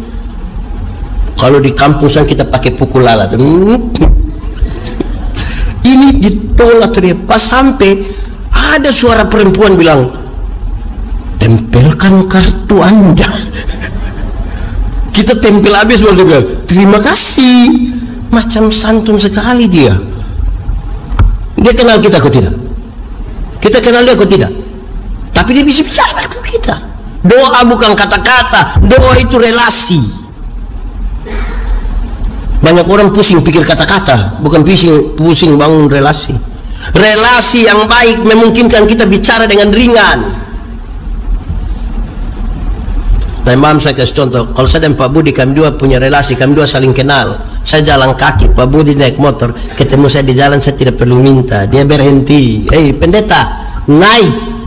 kalau di kampung sana kita pakai pukul lalat. Ini ditolak dia. Pas sampai ada suara perempuan bilang, tempelkan kartu Anda. Kita tempel habis, baru dia bilang, terima kasih. Macam santun sekali dia. Dia kenal kita kok tidak? Kita kenal dia kok tidak? Tapi dia bisa bicara dengan kita. Doa bukan kata-kata, doa itu relasi. Banyak orang pusing pikir kata-kata, bukan pusing bangun relasi. Relasi yang baik memungkinkan kita bicara dengan ringan. Nah, maaf saya kasih contoh. Kalau saya dan Pak Budi, kami dua punya relasi, kami dua saling kenal. Saya jalan kaki, Pak Budi naik motor, ketemu saya di jalan, saya tidak perlu minta, dia berhenti. Pendeta, naik.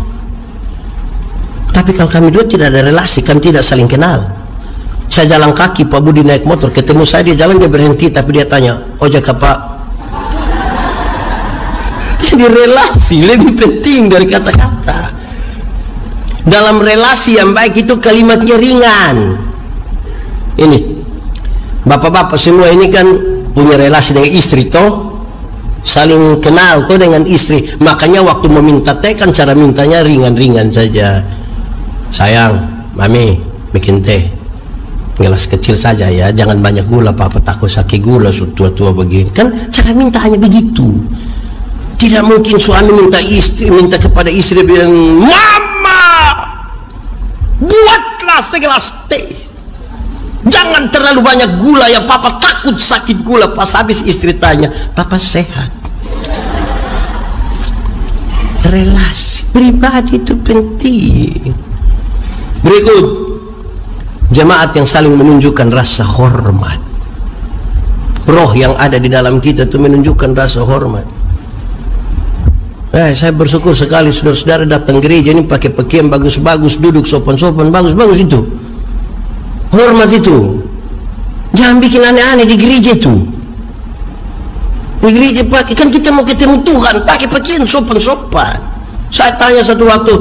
Tapi kalau kami dua tidak ada relasi, kami tidak saling kenal. Saya jalan kaki, Pak Budi naik motor, ketemu saya di jalan, dia berhenti, tapi dia tanya, ojek Pak? Jadi relasi lebih penting dari kata-kata. Dalam relasi yang baik itu kalimatnya ringan. Ini bapak-bapak semua ini kan punya relasi dengan istri toh, saling kenal toh dengan istri. Makanya waktu meminta teh kan cara mintanya ringan-ringan saja. Sayang, mami bikin teh gelas kecil saja ya, jangan banyak gula, papa takut sakit gula tua-tua begini. Kan cara minta hanya begitu. Tidak mungkin suami minta kepada istri bilang, mama buatlah segelas teh, jangan terlalu banyak gula ya, papa takut sakit gula. Pas habis istri tanya, papa sehat. Relasi pribadi itu penting. Berikut, jemaat yang saling menunjukkan rasa hormat. Roh yang ada di dalam kita itu menunjukkan rasa hormat. Saya bersyukur sekali saudara-saudara datang gereja ini pakai pakaian bagus-bagus, duduk sopan-sopan, bagus-bagus itu. Hormat itu. Jangan bikin bikin aneh-aneh di gereja itu. Di gereja pakai, kan kita mau ketemu Tuhan, pakai pakaian sopan-sopan. Saya tanya satu waktu,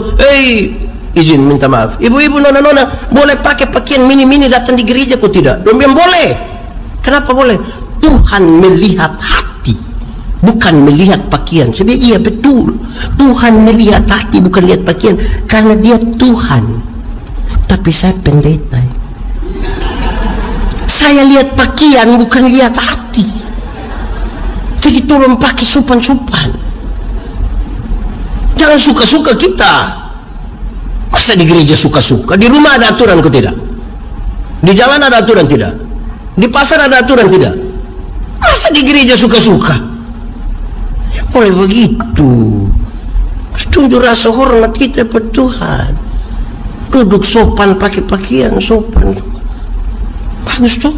izin minta maaf, ibu-ibu, nona-nona, boleh pakai pakaian mini-mini datang di gereja kok tidak? Dia bilang boleh. Kenapa boleh? Tuhan melihat hati, bukan melihat pakaian. Saya bilang iya betul, Tuhan melihat hati bukan lihat pakaian, karena dia Tuhan. Tapi saya pendeta, saya lihat pakaian bukan lihat hati. Jadi tolong pakai sopan-sopan, jangan suka-suka kita. Masa di gereja suka-suka? Di rumah ada aturan kok tidak? Di jalan ada aturan tidak? Di pasar ada aturan tidak? Masa di gereja suka-suka? Ya boleh begitu. Tunjuk rasa hormat kita pada Tuhan. Duduk sopan, pakai pakaian sopan. Bagus tuh.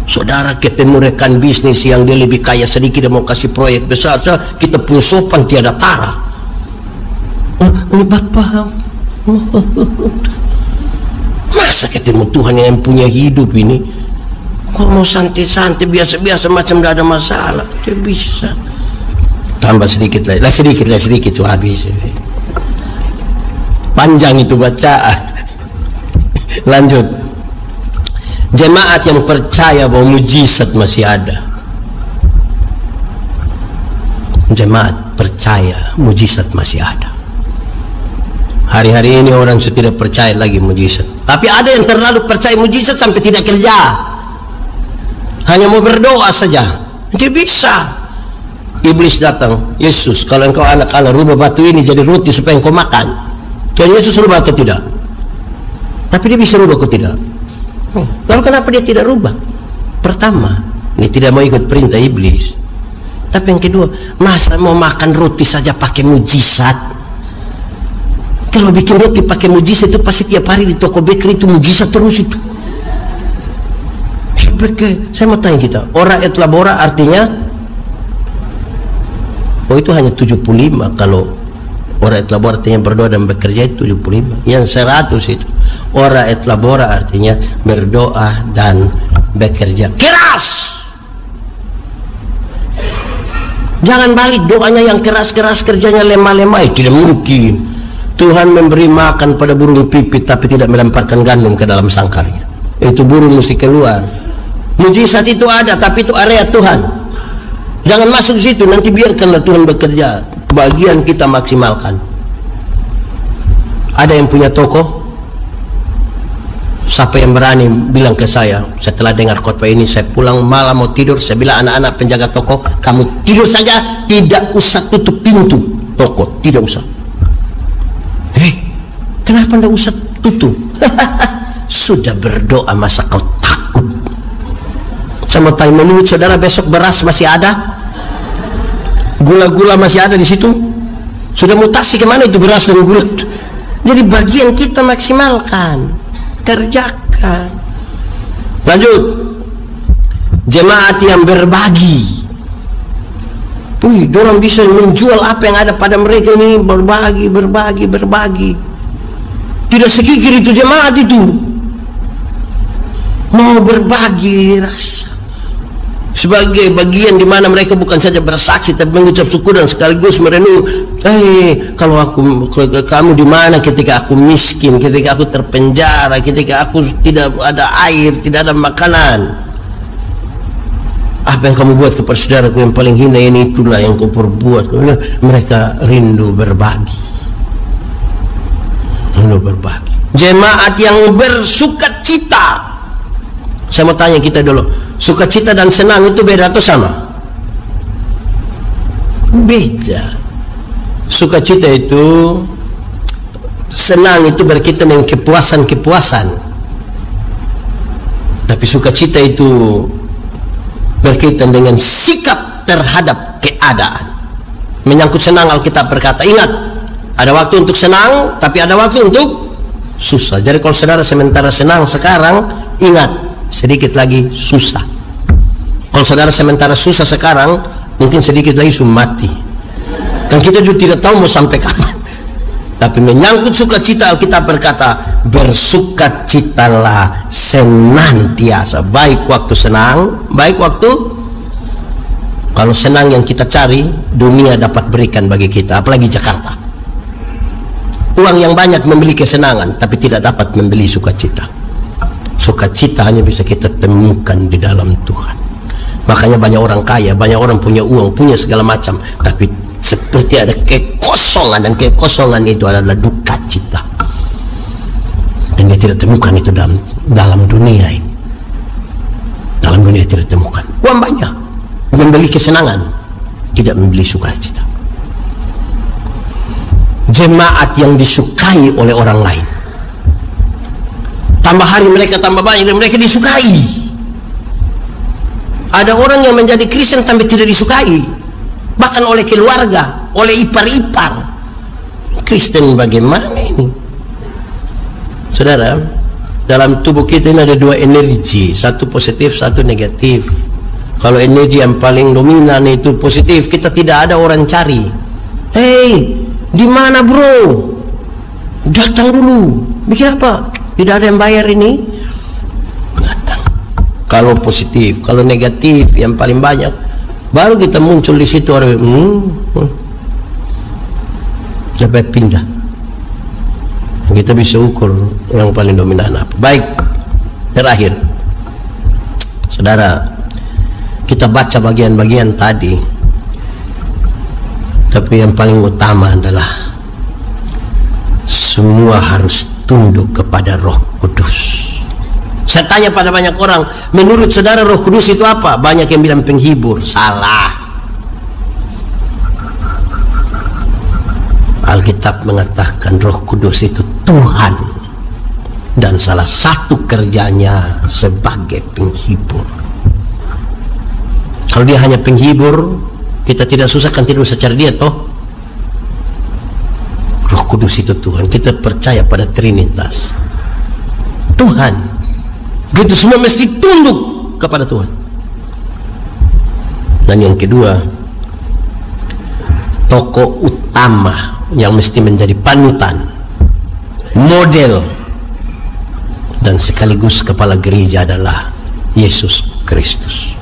Saudara ketemu rekan bisnis yang dia lebih kaya sedikit, dia mau kasih proyek besar, kita pun sopan tiada tara. Ini Bapak. Masa ketemu Tuhan yang punya hidup ini kok mau santai-santai biasa-biasa macam tidak ada masalah? Tidak bisa. Tambah sedikit lagi, sedikit tuh habis. Panjang itu bacaan. Lanjut. Jemaat yang percaya bahwa mujizat masih ada. Jemaat percaya mujizat masih ada. Hari-hari ini orang sudah tidak percaya lagi mujizat. Tapi ada yang terlalu percaya mujizat sampai tidak kerja, hanya mau berdoa saja. Tidak bisa. Iblis datang, Yesus, kalau engkau anak Allah, rubah batu ini jadi roti supaya engkau makan. Tuhan Yesus rubah atau tidak? Tapi dia bisa rubah atau tidak? Lalu kenapa dia tidak rubah? Pertama, dia tidak mau ikut perintah iblis. Tapi yang kedua, masa mau makan roti saja pakai mujizat? Kalau bikin roti pakai mujizat itu pasti tiap hari di toko bakery itu mujizat terus itu. Saya mau tanya kita, ora et labora artinya, itu hanya 75. Kalau ora et labora artinya berdoa dan bekerja itu 75. Yang 100 itu ora et labora artinya berdoa dan bekerja keras. Jangan balik, doanya yang keras-keras, kerjanya lemah-lemah. Tidak mungkin. Tuhan memberi makan pada burung pipit tapi tidak melemparkan gandum ke dalam sangkarnya. Itu burung mesti keluar. Mujizat itu ada, tapi itu area Tuhan. Jangan masuk situ, nanti biarkanlah Tuhan bekerja. Bagian kita maksimalkan. Ada yang punya toko? Siapa yang berani bilang ke saya, setelah dengar khotbah ini saya pulang malam mau tidur, saya bilang anak-anak penjaga toko, kamu tidur saja, tidak usah tutup pintu toko, tidak usah. Kenapa tidak usah tutup? Sudah berdoa masa kau takut? Sama tanya, menurut saudara besok beras masih ada? Gula-gula masih ada di situ? Sudah mutasi kemana itu beras dan gula? Jadi bagian kita maksimalkan, kerjakan. Lanjut. Jemaat yang berbagi. Dorang bisa menjual apa yang ada pada mereka ini, berbagi. Tidak segigir itu jemaat itu. Mau berbagi rasa. Sebagai bagian di mana mereka bukan saja bersaksi tapi mengucap syukur dan sekaligus merenung, kalau kamu di mana ketika aku miskin, ketika aku terpenjara, ketika aku tidak ada air, tidak ada makanan. Apa yang kamu buat kepada saudaraku yang paling hina ini, itulah yang kau perbuat. Mereka rindu berbagi. Jemaat yang bersukacita. Saya mau tanya kita dulu, sukacita dan senang itu beda atau sama? Beda. Sukacita itu, senang itu berkaitan dengan kepuasan. Tapi sukacita itu berkaitan dengan sikap terhadap keadaan. Menyangkut senang, Alkitab berkata, ingat, ada waktu untuk senang, tapi ada waktu untuk susah. Jadi kalau saudara sementara senang sekarang, ingat, sedikit lagi susah. Kalau saudara sementara susah sekarang, mungkin sedikit lagi sudah mati. Dan kita juga tidak tahu mau sampai kapan. Tapi menyangkut sukacita, Alkitab berkata, bersukacitalah senantiasa. Baik waktu senang, baik waktu, kalau senang yang kita cari, dunia dapat berikan bagi kita, apalagi Jakarta. Uang yang banyak membeli kesenangan, tapi tidak dapat membeli sukacita. Sukacita hanya bisa kita temukan di dalam Tuhan. Makanya banyak orang kaya, banyak orang punya uang, punya segala macam, tapi seperti ada kekosongan, dan kekosongan itu adalah duka cita, dan dia tidak temukan itu dalam dunia ini. Dalam dunia tidak temukan. Uang banyak membeli kesenangan, tidak membeli sukacita. Jemaat yang disukai oleh orang lain, tambah hari mereka tambah banyak dan mereka disukai. Ada orang yang menjadi Kristen tapi tidak disukai, bahkan oleh keluarga, oleh ipar-ipar. Kristen bagaimana ini? Saudara, dalam tubuh kita ini ada dua energi, satu positif, satu negatif. Kalau energi yang paling dominan itu positif, kita tidak ada orang cari. Hei, di mana bro? Datang dulu. Bikin apa? Tidak ada yang bayar ini. Datang. Kalau positif, kalau negatif yang paling banyak, baru kita muncul di situ orang sampai pindah. Kita bisa ukur yang paling dominan apa. Baik, terakhir, saudara, kita baca bagian-bagian tadi, tapi yang paling utama adalah semua harus tunduk kepada Roh Kudus. Saya tanya pada banyak orang, menurut saudara Roh Kudus itu apa? Banyak yang bilang penghibur. Salah. Alkitab mengatakan Roh Kudus itu Tuhan, dan salah satu kerjanya sebagai penghibur. Kalau dia hanya penghibur, kita tidak susahkan, tidak usah cari dia toh. Roh Kudus itu Tuhan. Kita percaya pada Trinitas Tuhan. Kita semua mesti tunduk kepada Tuhan. Dan yang kedua, tokoh utama yang mesti menjadi panutan, model, dan sekaligus kepala gereja adalah Yesus Kristus.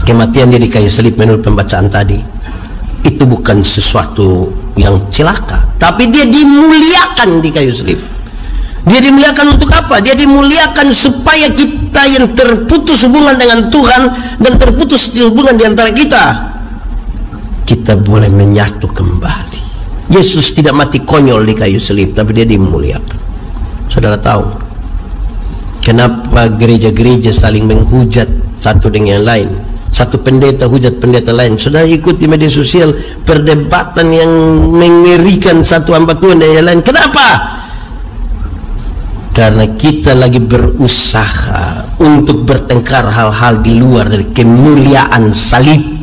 Kematian dia di kayu salib menurut pembacaan tadi itu bukan sesuatu yang celaka, tapi dia dimuliakan di kayu salib. Dia dimuliakan untuk apa? Dia dimuliakan supaya kita yang terputus hubungan dengan Tuhan dan terputus hubungan di antara kita boleh menyatu kembali. Yesus tidak mati konyol di kayu salib, tapi dia dimuliakan. Saudara tahu kenapa gereja-gereja saling menghujat satu dengan yang lain? Satu pendeta hujat pendeta lain. Saudara ikuti media sosial perdebatan yang mengerikan satu hamba Tuhan dan yang lain. Kenapa? Karena kita lagi berusaha untuk bertengkar hal-hal di luar dari kemuliaan salib.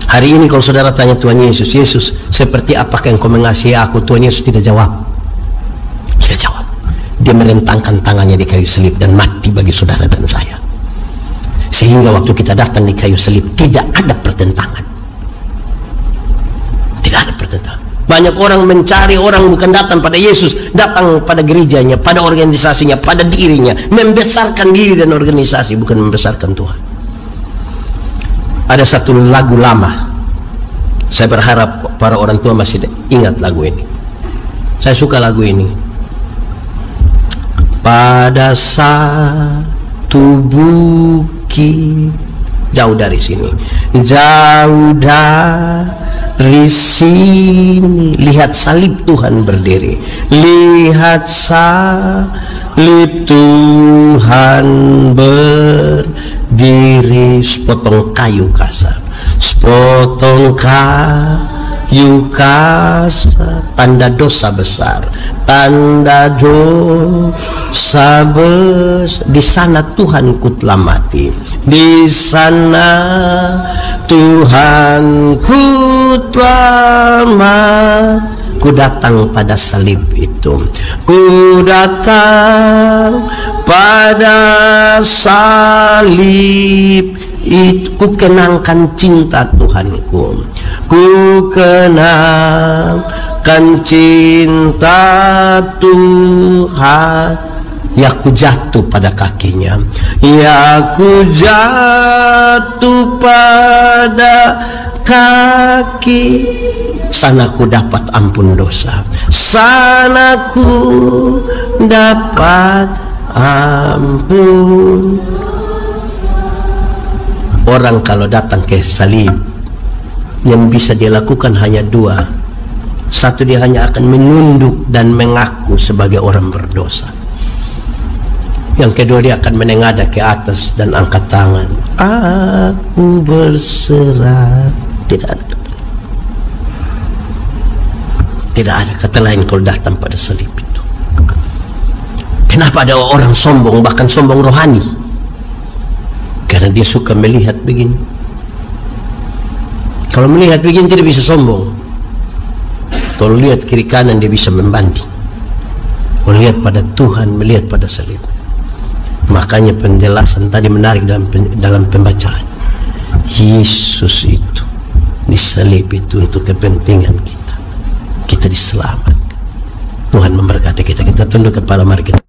Hari ini kalau saudara tanya Tuhan Yesus, Yesus, seperti apakah engkau mengasihi aku? Tuhan Yesus tidak jawab. Tidak jawab. Dia melentangkan tangannya di kayu salib dan mati bagi saudara dan saya. Sehingga waktu kita datang di kayu salib tidak ada pertentangan. Tidak ada pertentangan. Banyak orang mencari orang bukan datang pada Yesus, datang pada gerejanya, pada organisasinya, pada dirinya, membesarkan diri dan organisasi, bukan membesarkan Tuhan. Ada satu lagu lama, saya berharap para orang tua masih ingat lagu ini. Saya suka lagu ini. Pada satu bukit jauh dari sini, jauh dari sini, lihat salib Tuhan berdiri, lihat salib Tuhan berdiri. Sepotong kayu kasar, sepotong kayu kasar, tanda dosa besar, tanda dosa besar. Di sana Tuhan ku telah mati, di sana Tuhan ku telah mati. Ku datang pada salib itu, ku datang pada salib ku kenangkan cinta Tuhanku, ku kenangkan cinta Tuhan. Ya ku jatuh pada kakinya, ya ku jatuh pada kaki, sana ku dapat ampun dosa, sana ku dapat ampun. Orang kalau datang ke salib, yang bisa dia lakukan hanya dua. Satu, dia hanya akan menunduk dan mengaku sebagai orang berdosa. Yang kedua, dia akan menengadah ke atas dan angkat tangan, aku berserah. Tidak ada kata lain. Tidak ada kata lain kalau datang pada salib itu. Kenapa ada orang sombong, bahkan sombong rohani? Karena dia suka melihat begini. Kalau melihat begini tidak bisa sombong. Kalau lihat kiri kanan dia bisa membanding. Kalau lihat pada Tuhan, melihat pada salib. Makanya penjelasan tadi menarik dalam pembacaan. Yesus itu disalib itu untuk kepentingan kita. Kita diselamatkan. Tuhan memberkati kita. Kita tunduk kepala, mari kita